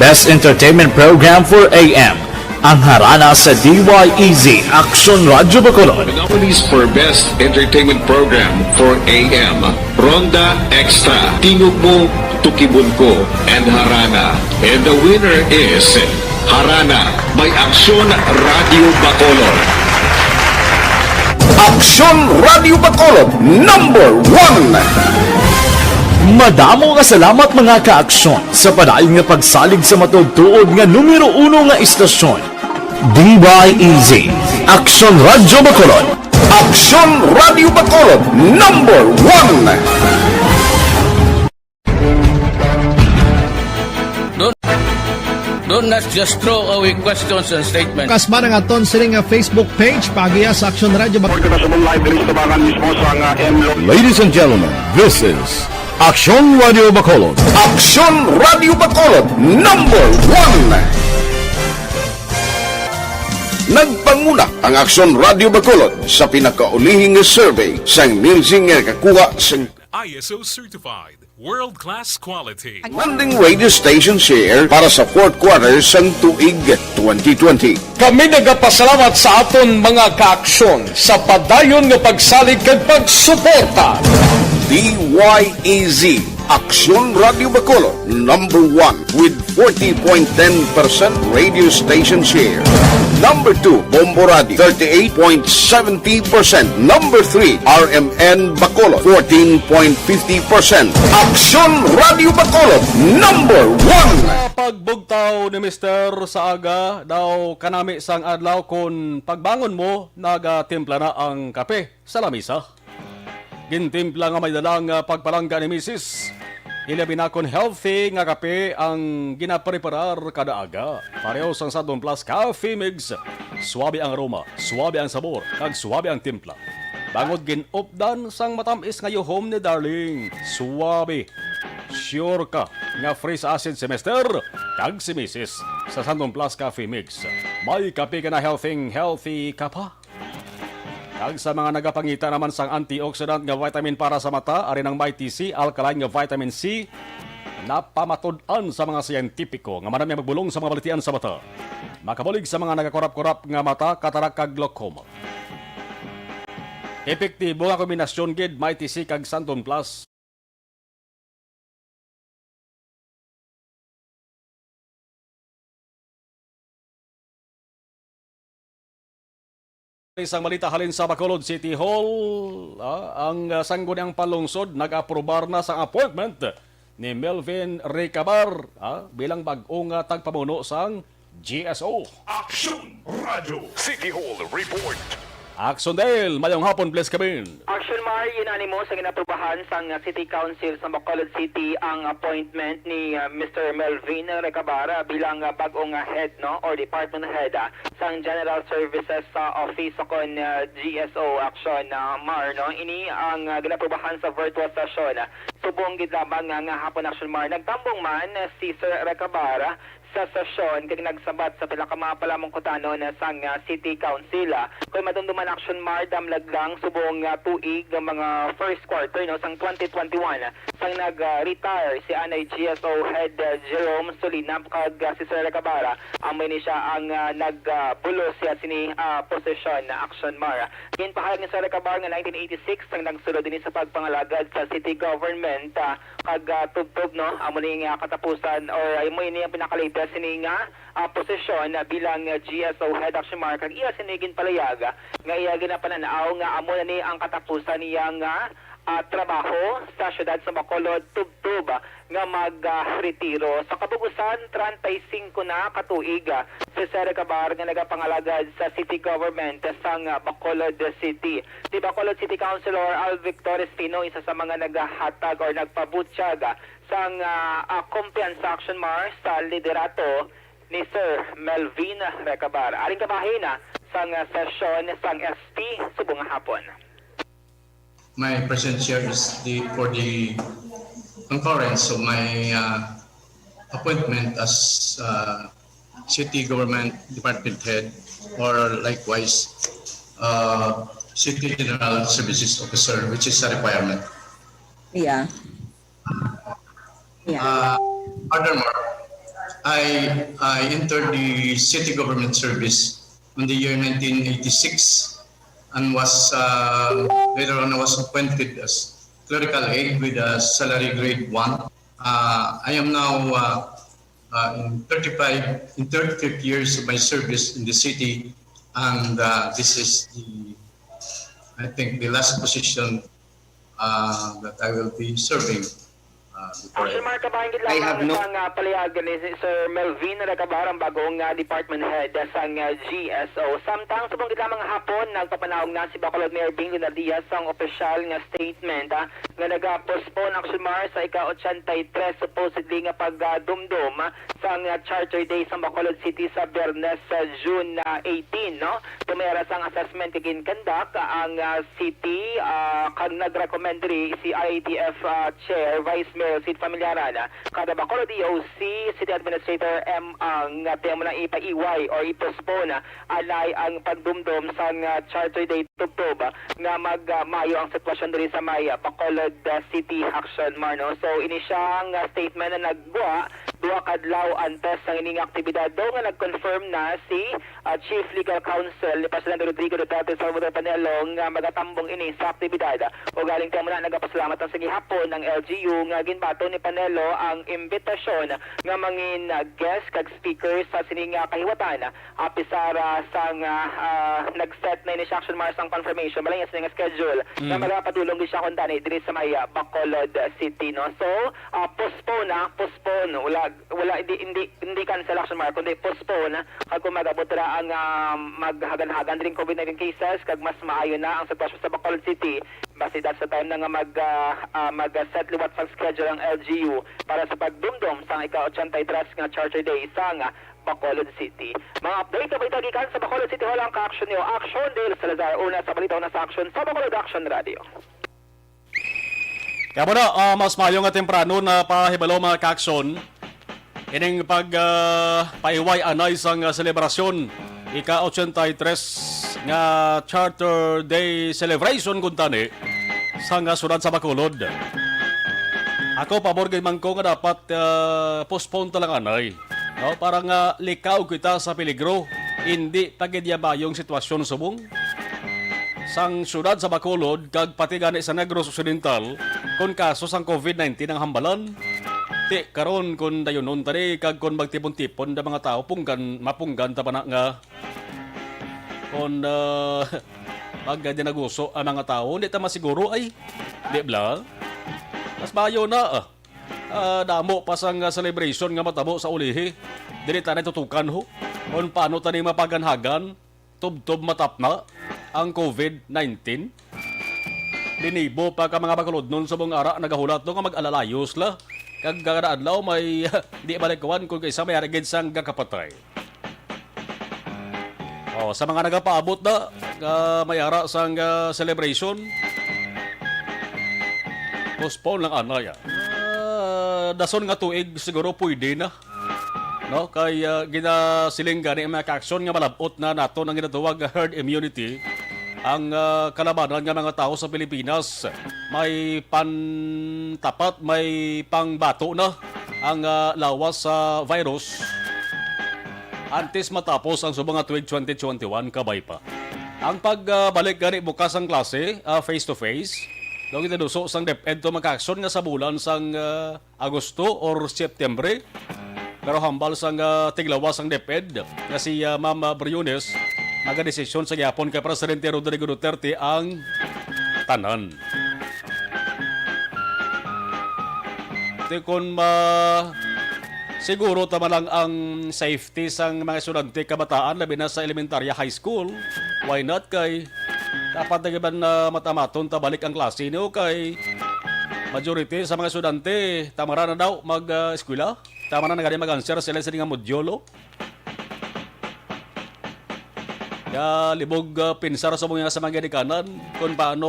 Best Entertainment Program for AM, ang harana sa DYEZ Action Radio Bacolod. Nominees for Best Entertainment Program for AM, Ronda Extra, Tingog Mo, Tukibon Ko, and Harana. And the winner is Harana by Action Radio Bacolod. Action Radio Bacolod, #1. Madamo nga salamat mga ka-aksyon sa padayon nga pagsalig sa matugtuod nga numero 1 nga istasyon. DYEZ Action Radio Bacolod. Action Radio Bacolod, #1. Don't not just throw away questions and statements. Kasma nga aton sining Facebook page pagiya sa Action Radio Bacolod. Ladies and gentlemen, this is Action Radio Bacolod. Action Radio Bacolod, #1. Nagpanguna ang Action Radio Bacolod sa pinakaulihing survey sa music nga kakuha sa ISO certified, world-class quality. Manding radio station share para sa fourth quarter sang tuig 2020. Kami nagapasalamat sa aton mga kaaksyon sa padayon nga pagsalig kag pagsuporta. DYEZ Action Radio Bacolod, #1 with 40.10% radio station share. #2, Bombo Radio, 38.70%. #3, RMN Bacolod, 14.50%. Action Radio Bacolod, #1. Pagbugtaw ni Mr. Saaga daw kanami sang adlaw kung pagbangon mo nagatimpla na ang kape sa lamisa. Gintimpla nga may dalang pagpalangga ni Mrs. Ilabi na kon healthy nga kape ang ginapreparar kada aga. Pareho sang Sandon Plus Coffee Mix. Suwabe ang aroma, suwabe ang sabor, kag suwabe ang timpla. Bangod ginupdan sang matamis nga yuhom ni darling. Suwabe. Sure ka nga free sa acid semester kag si Mrs. sa Sandon Plus Coffee Mix. May kape ka na healthy ka pa. Kag sa mga nagapangita naman sang antioxidant nga vitamin para sa mata, ari ng Mighty C, alkaline nga vitamin C, napamatud-an sa mga siyentipiko nga manami magbulong sa mga balitian sa mata. Makabulig sa mga nagakorap-korap nga mata, katarak kag glaucoma. Epektibo nga kombinasyon gid Mighty C kag Santon Plus. Isang malita halin sa Bacolod City Hall, ang sangguniang palungsod nag-aprobar na sa appointment ni Melvin Recabar bilang bag-ong tagpamuno sang GSO. Action Radio City Hall Report. Action Dale, mayong hapon, bless kabin. Action Mar, inanimo sa ginaprubahan sa City Council sa Bacolod City ang appointment ni Mr. Melvin Recabara bilang bagong head or department head sa General Services sa Office kon GSO Action Mar. Ini ang ginaprubahan sa virtual session. Subong gidlabang nga hapon Action Mar. Nagtambong man si Sir Recabara sa sesyon kag nagsabat sa pila ka mga palamangkutanon sang City Council. Kung madumduman action mardam laglang subong tuig ng mga first quarter no sang 2021 sang nag-retire si Anay GSO Head Jerome Solina kag si Sir Recabara amo ni siya ang nagbulos siya sini posisyon na action mar. Ginpahayag ni Sir Recabara nga 1986 sang nagsulod din sa pagpangalagad sa city government kag tubtob no amo ni katapusan or amo ni ang pinakalatest sini nga posisyon bilang GSO Head Action Mar kag iya sinigin palayag nga iya ginapananaw nga amo na ni ang katapusan niya nga trabaho sa syudad sa Bacolod tubtob nga mag-retiro. Sa kabugusan 35 na katuig si Sir Recabara nga nagapangalagad sa city government sang Bacolod City. Si Bacolod City Councilor Al Victor Espino isa sa mga naghahatag or nagpabutyag sang kumpiyansa action mar sa liderato ni Sir Melvin Recabara. Aring kabahin sang sesyon sang ST subong hapon. My presence here is for the concurrence of my appointment as city government department head or likewise city general services officer, which is a requirement. Yeah. Furthermore, I entered the city government service in the year 1986 and was later on I was appointed as clerical aide with a salary grade 1. I am now in 35th years of my service in the city, and this is I think the last position that I will be serving. Action Mar, kabahin gid lamang sang palayagan ni Sir Melvin Recabara ang bagong department head sang GSO. Samtang subong gid lamang hapon nagpapanaog na si Bacolod Mayor Bing Lunardiaz sang opisyal nga statement nga nag-postpone Action Mar sa ika-83 supposedly nga pagdumdum sang Charter Day sa Bacolod City sa Biyernes June 18 no. Tumera sang assessment kagin kandak ang city kag nag-recommend si IATF Chair Vice Mayor Sid Familiarana kada Bacolod DOC City Administrator M ang temo na ipaiway or i-postpone alay ang pagdumdum sa Charter Day tubtob nga magmayo ang sitwasyon diri sa may Bacolod City Action Marno. So ini siyang statement na nagbuha duha kadlaw antes ang ining aktibidad daw nga nag-confirm na si Chief Legal Counsel ni Presidente Rodrigo Duterte Salvador Panelo nga magatambong ini sa aktibidad o galing temo na nagapasalamat ang sige hapon ng LGU nga ginbato ni Panelo ang imbitasyon nga mangin guest kag speaker sa sining kahiwatan apisara sang nag-set na ini siya action mars ang confirmation balay sa nga schedule nga magapadulong di siya kuntani diri sa may Bacolod City no. So postpone wala hindi cancel action mar kundi postpone kag kung magabot ra ang maghagan-hagan ring COVID-19 cases kag mas maayo na ang sitwasyon sa Bacolod City base sa time na nga mag-set liwat sa schedule ang LGU para sa pagdumdum sa ika-83 nga Charter Day sa Bacolod City. Mga update na gikan sa Bacolod City Hall ang ka-action niyo. Action Dale Salazar una sa balita na sa action sa Bacolod Action Radio. Kaya mo na, mas mayo nga temprano na pahibalo mga ka-action ining paiway anay sang selebrasyon ika-83 nga Charter Day celebration kuntani sa nga sunod sa Bacolod. Ako pabor gay man ko nga dapat postpone talang anay. No, para nga likaw kita sa peligro, hindi pagidyabayong sitwasyon subong sang syudad sa Bacolod kag pati gani sa Negros Occidental kon kaso sang COVID-19 ang hambalan. Ti karon kun dayonon tani kag kon magtipon-tipon da mga tao mapunggan ta pa na nga kon pag dinaguso ang mga tao hindi ta masiguro ay di bla mas bayo na damo pa sang celebration nga matabo sa ulihi dili ta na tutukan ho kon paano tani mapaganhagan tub-tub matapna ang COVID-19. Dinibo pa ka mga Bacolod nun sa buong ara nagahulat no nga mag-alalayos la kag kada adlaw may di balikawan kung kaysa may arigid sang gakapatay. Sa mga nagapaabot na may ara sang celebration postpone lang anaya. Dason nga tuig siguro pwede na no kay ginasiling gani ang mga ka-aksyon nga malabot na nato ng ginatawag nga herd immunity ang kalabanan nga mga tao sa Pilipinas. May pantapat, may pangbato na ang lawas sa virus antes matapos ang subang nga tuig 2021 kabay pa. Ang pagbalik gani bukas ang klase face to face daw gitaduso sang DepEd to magka-aksyon nga sa bulan sang Agosto or Septembre. Pero hambal sang tiglawas ang DepEd nga si Ma'am Briones magadesisyon sa gyapon kay Presidente Rodrigo Duterte ang tanan. Kung siguro tama lang ang safety sang mga estudyante kabataan labi na sa elementarya high school, why not kay dapat nagiban na matamaton tabalik ang klase niyo kay majority sa mga estudyante tamara na daw mag-eskwela, tama na nagani mag-answer sila sa nga modyolo. Ya libog pinsar sa mga sa mga ginikanan kung paano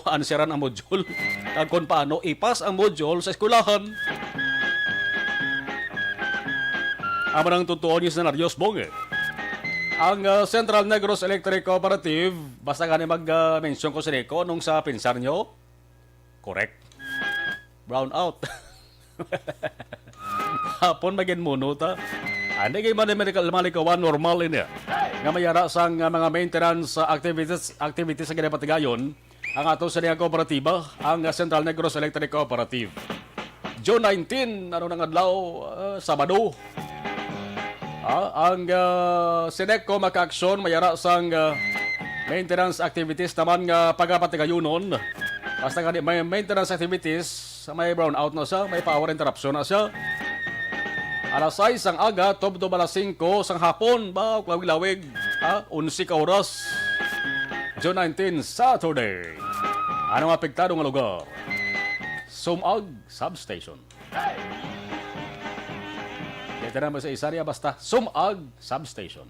answeran ang module at kung paano ipas ang module sa eskwelahan. Amo nang totoo yung senaryos bong Ang Central Negros Electric Cooperative, basta gani mag-mention ko sa Nico nung sa pinsar nyo, correct. Brown out. Hapon magin muno ta. Hindi kayo malikawan normal ini. Nga mayara sang mga maintenance activities sa ginapatigayon ang ato sa niya kooperatiba, ang Central Negros Electric Cooperative. June 19, ano nang adlaw, Sabado. Ang Sineco maka-aksyon mayara sang maintenance activities naman nga pagapatigayonon. Basta nga may maintenance activities, may brownout na siya, may power interruption na siya. Alas 6 ang aga, tobdo alas 5 sang hapon, ba, lawig-lawig, 11 ka oras. June 19, Saturday. Anong apektado nga lugar? Sumag Substation. Dito naman sa isarya, basta Sumag Substation.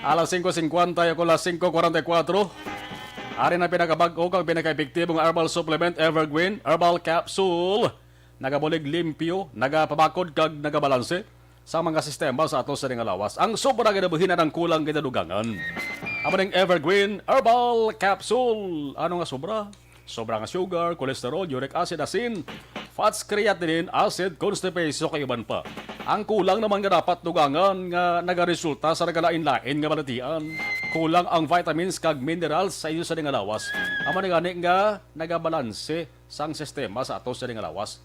Alas 5.50, ako alas 5.44. Ari na pinakabag-o kang pinaka-epektibong herbal supplement Evergreen, herbal capsule. Nagabulig limpyo, nagapabakod kag nagabalanse sa mga sistema sa ato sa lawas. Ang sobra ginabuhinan ng kulang ginadugangan. Amo ning Evergreen Herbal Capsule. Ano nga sobra? Sobra nga sugar, cholesterol, uric acid, asin, fats, creatinine, acid, constipation, kayuban pa. Ang kulang naman nga dapat dugangan nga nagaresulta sa nagalain-lain nga balatian. Kulang ang vitamins kag minerals sa iyo sa lawas. Amo gani nga nagabalanse sang sistema sa ato sa lawas.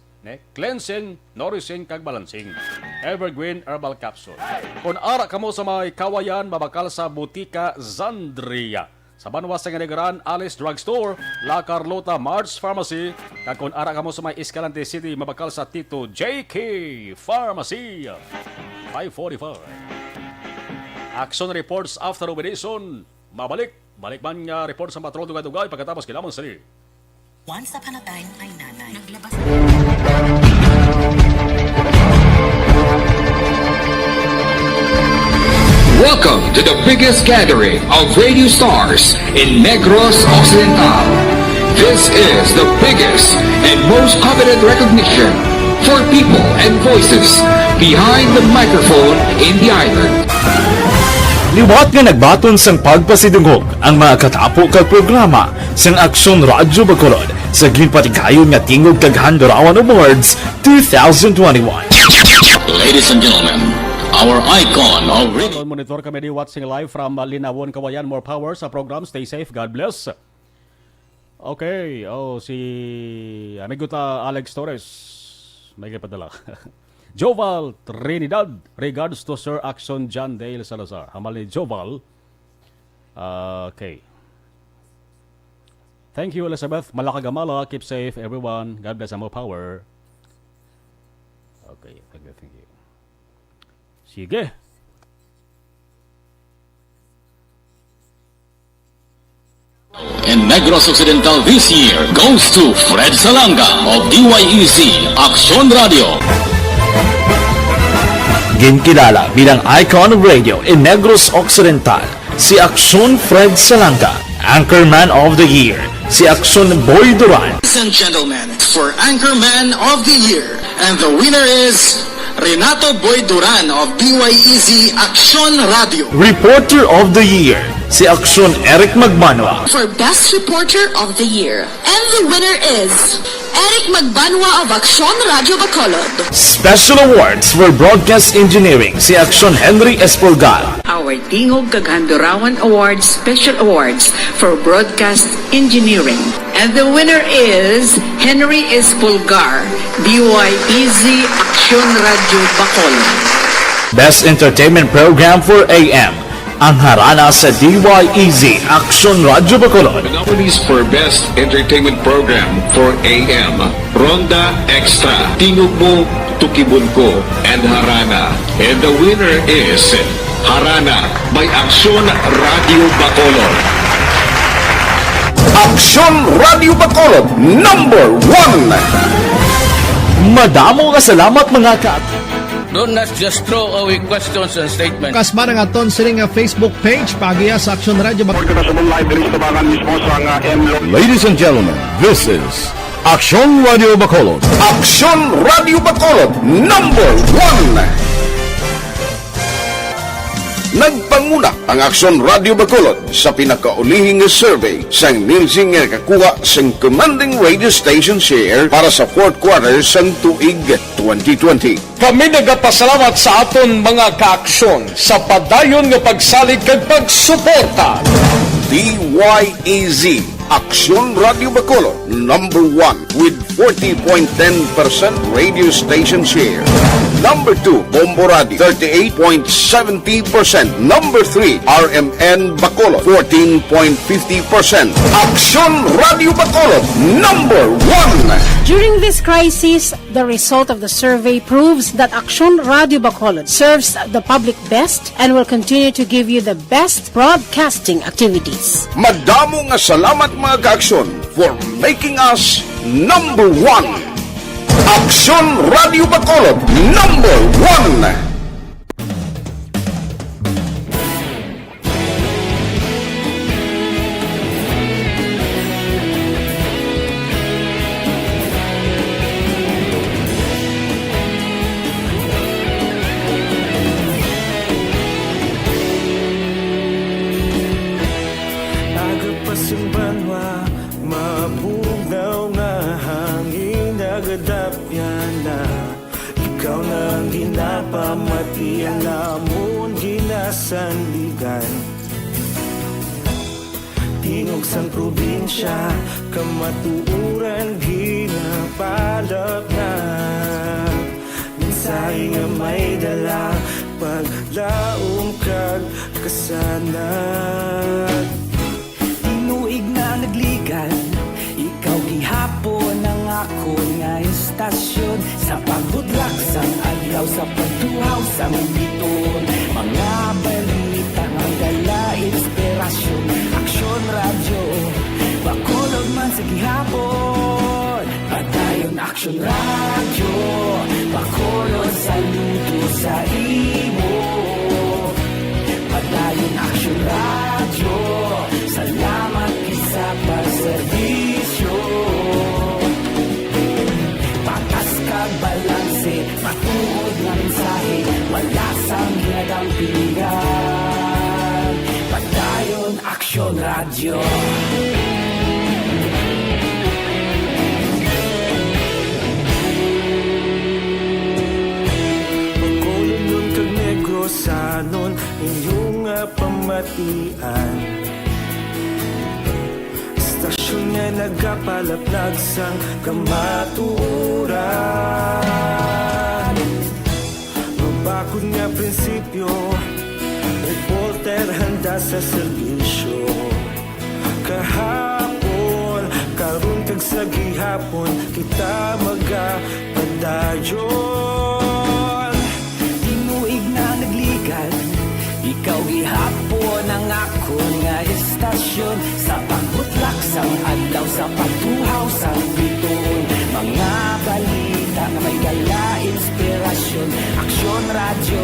Cleansing, nourishing, kag balancing. Evergreen Herbal Capsule. Kung ara ka mo sa may kawayan, mabakal sa Butika Zandria. Sa Banwas sa Negran, Alice Drugstore, La Carlota Marts Pharmacy. Kag kung ara ka mo sa may Escalante City, mabakal sa Tito JK Pharmacy. 545. Action reports after operation. Mabalik. Balik man nga report sa patrol dugay-dugay pagkatapos kailangan sali. Once upon a time, ay nanay. Naglabas. Welcome to the biggest gathering of radio stars in Negros Occidental. This is the biggest and most coveted recognition for people and voices behind the microphone in the island. Liwat nga nagbaton sang pagpasidungog ang mga katapo kag programa sang Aksyon Radyo Bacolod sa ginpatigayon nga tingog kag Handurawan Awards 2021. Ladies and gentlemen, our icon of radio. Monitor kami di watching live from Linawon, Kawayan. More power sa program. Stay safe. God bless. Okay. Si amigo ta Alex Torres. May kapadala. Joval Trinidad, regards to Sir Action John Dale Salazar. Hamal ni Joval. Okay. Thank you, Elizabeth. Malakagamala. Keep safe, everyone. God bless and more power. Okay, thank you. Sige. And Negros Occidental this year goes to Fred Salanga of DYEZ Action Radio. Ginkilala bilang icon of radio in Negros Occidental, si Aksyon Fred Salanga. Anchorman of the Year, si Aksyon Boy Duran. Ladies and gentlemen, for Anchorman of the Year, and the winner is Renato Boy Duran of DYEZ Action Radio. Reporter of the Year, si Aksyon Eric Magmanwa. For Best Reporter of the Year. And the winner is Eric Magbanwa of Action Radio Bacolod. Special awards for broadcast engineering, si Aksyon Henry Espolgar. Our Tingog Caghandurawan Awards Special Awards for Broadcast Engineering. And the winner is Henry Espolgar, DYEZ Action Radio Bacolod. Best entertainment program for AM, ang harana sa DYEZ Action Radio Bacolod. Nominees for Best Entertainment Program for AM, Ronda Extra, Tingog Mo, Tukibon Ko, and Harana. And the winner is Harana by Action Radio Bacolod. Action Radio Bacolod, number 1. Madamo nga salamat mga kat. Do not just throw away questions and statements. Kasbarang aton sining nga Facebook page pagiya sa Action Radio Bacolod. Ladies and gentlemen, this is Action Radio Bacolod. Action Radio Bacolod, number 1. Nagpanguna ang Action Radio Bacolod sa pinakaulihing survey sang Nielsen nga kakuha sang commanding radio station share para sa fourth quarter sang tuig 2020. Kami nagapasalamat sa aton mga kaaksyon sa padayon nga pagsalig kag pagsuporta. DYEZ Action Radio Bacolod, number 1 with 40.10% radio station share. Number 2, Bombo Radio, 38.70%. Number 3, RMN Bacolod, 14.50%. Action Radio Bacolod, number 1. During this crisis, the result of the survey proves that Action Radio Bacolod serves the public best and will continue to give you the best broadcasting activities. Madamo nga salamat mga kaaksyon for making us number 1. Action Radio Bacolod, number 1. Pamatian namon ginasandigan Tingog sang probinsya kamatuuran ginapalap na Minsay nga may dala paglaong kag kasanat Tinuig na nagligan ikaw gihapon ang ako nga istasyon sa pagbudlak sang adlaw sa pagtuhaw sang biton mga balita nga dala inspirasyon Action Radio Bacolod man sa gihapon padayon Action Radio Bacolod saludo sa imo padayon Action Radio salamat isa pagserbisyo patas kag balanse matuod nga mensahe wala sang ginadampingan padayon Action Radio Bacolod nun kag Negros sanon inyong pamatian Stasyon nga nagapalaplag sang kamaturan Mabakod nga prinsipyo Reporter handa sa serbisyo Kahapon, karon kag sa gihapon Kita magapadayon Tinuig na nagligan Ikaw gihapon ang ako nga istasyon Sa pagbutlak sang adlaw sa pagtuhaw sang biton Mga balita na may dala inspirasyon Action Radio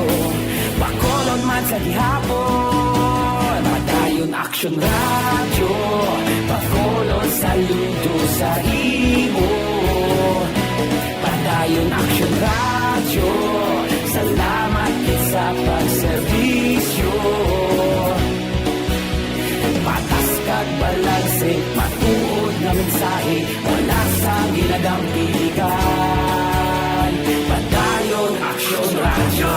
Bacolod man sa gihapon Padayon Action Radio Bacolod saludo sa imo Padayon Action Radio talagang piligan. Padayon Aksyon Radyo.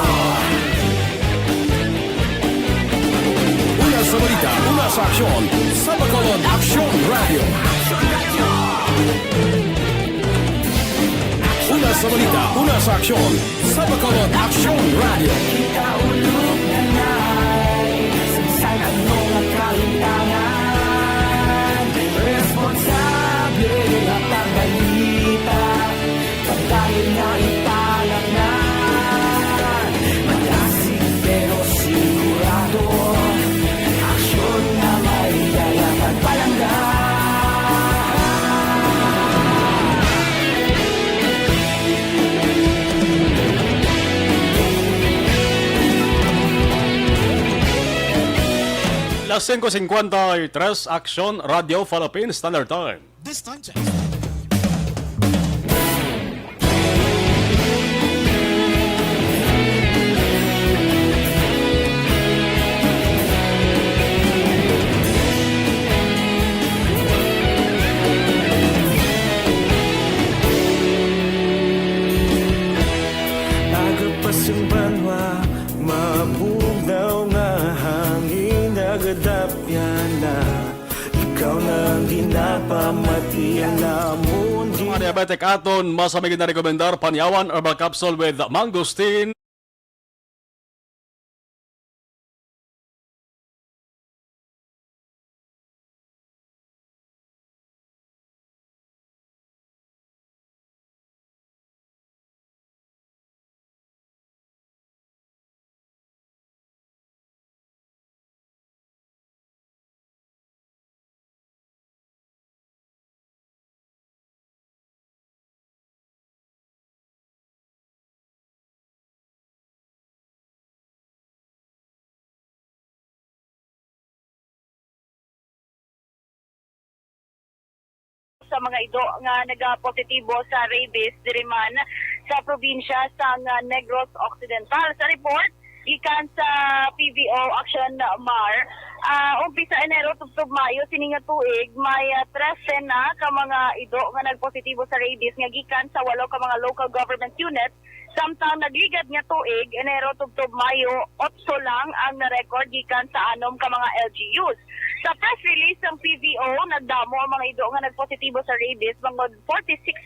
Una sa balita, una sa aksyon, sa Bacolod Aksyon Radio. Una sa balita, una sa aksyon, sa Bacolod Aksyon Radio. Ikaulog na na'y sa anong kalintangan. Responsable at ang balita, pagdahil na italang na. Malasig pero sigurado, aksyon na may dalang at palangga. Las 5:53, Aksyon Radio Philippines Standard Time. This time check. Agapasang banwa, mabugnaw nga hangin, nagadapyan na. Ikaw na ang ginapamatiyan na mundi. Mga diabetic aton, masamigin na rekomendar Panyawan Herbal Capsule with Mangosteen. Sa mga ido nga nagapositibo sa rabies diriman sa probinsya sa Negros Occidental. Sa report gikan sa PVO Action MAR, umpisa Enero tubtob Mayo sini nga tuig may 13 na ka mga ido nga nagpositibo sa rabies nga gikan sa 8 ka mga local government units. Samtang nagligad nga tuig Enero tubtob Mayo 8 lang ang na-record gikan sa 6 ka mga LGUs. Sa press release ng PVO, nagdamo ang mga ido nga nagpositibo sa rabies, mga 46%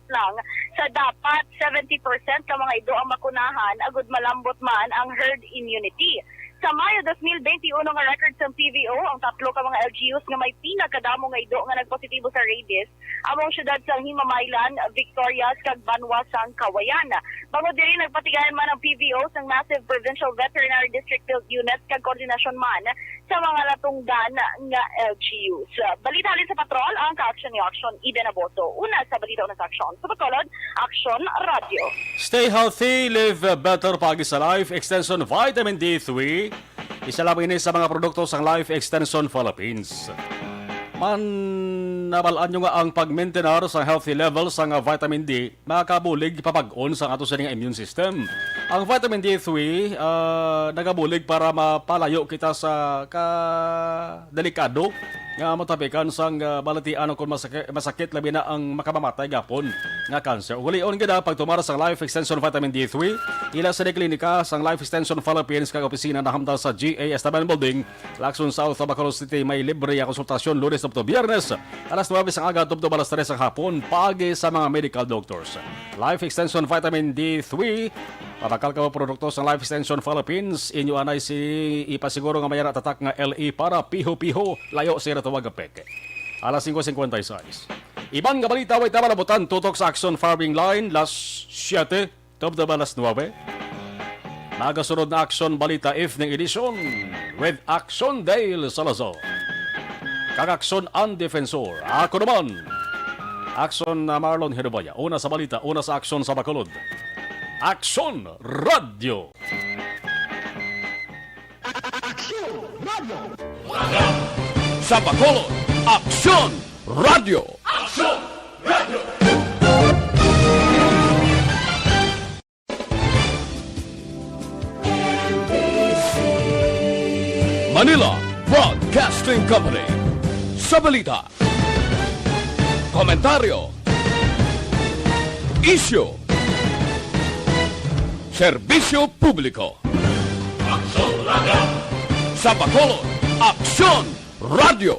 lang sa dapat 70% ka mga ido ang makunahan, agud malambot man ang herd immunity. Sa Mayo 2021 nga record sa PVO, ang 3 ka mga LGUs nga may pinakadamo nga ido nga nagpositibo sa rabies, among syudad sa Himamaylan, Victorias, kag Banwa sang Kawayan. Bangod diri nagpatigayan man ang PVO sang massive Provincial Veterinary District Field Units kag koordinasyon man sa mga latunggan nga LGUs. Balita halin sa patrol ang ka-aksyon ni Aksyon Eden Aboto. Una sa balita una sa aksyon. Sa Bacolod, Aksyon Radio. Stay healthy, live better pagi sa Life Extension Vitamin D3. Isa lang ini sa mga produkto sa Life Extension Philippines. Man nabalaan nyo nga ang pag-maintenar sa healthy levels sa vitamin D, makabulig papag-on sa ato sa immune system. Ang vitamin D3 nagabulig para mapalayo kita sa delikado nga matapikan sang balatian kung masakit labi na ang makamamatay gapon nga cancer. Ulion gida pagtumara sa Life Extension Vitamin D3 ila sa klinika sang Life Extension Philippines kag opisina na hamta sa GA Estaban Building, Lacson South, Bacolod City. May libre ang konsultasyon Lunes to Biyernes alas 9 ang aga tubto alas 3 ang hapon pagi sa mga medical doctors. Life Extension Vitamin D3 Papakal ka produkto sa Life Extension Philippines, inyo anay si ipasiguro nga mayara tatak nga LE para piho-piho, layo sira tuwag peke. Alas 5:56. Ibang nga balita way tamalabutan tutok sa Action Farming Line, las 7, tubda alas 9. Nagasunod na Action Balita Evening Edition with Action Dale Salazar. Kag Action ang Defensor. Ako naman, Action Marlon Herubaya. Una sa balita, una sa Action sa Bacolod. Action Radio. Action Radio. Sa Bacolod, Action Radio. Action Radio. Manila Broadcasting Company. Sa balita, komentaryo, isyu, serbisyo publiko. Sa Bacolod, Aksyon Radio!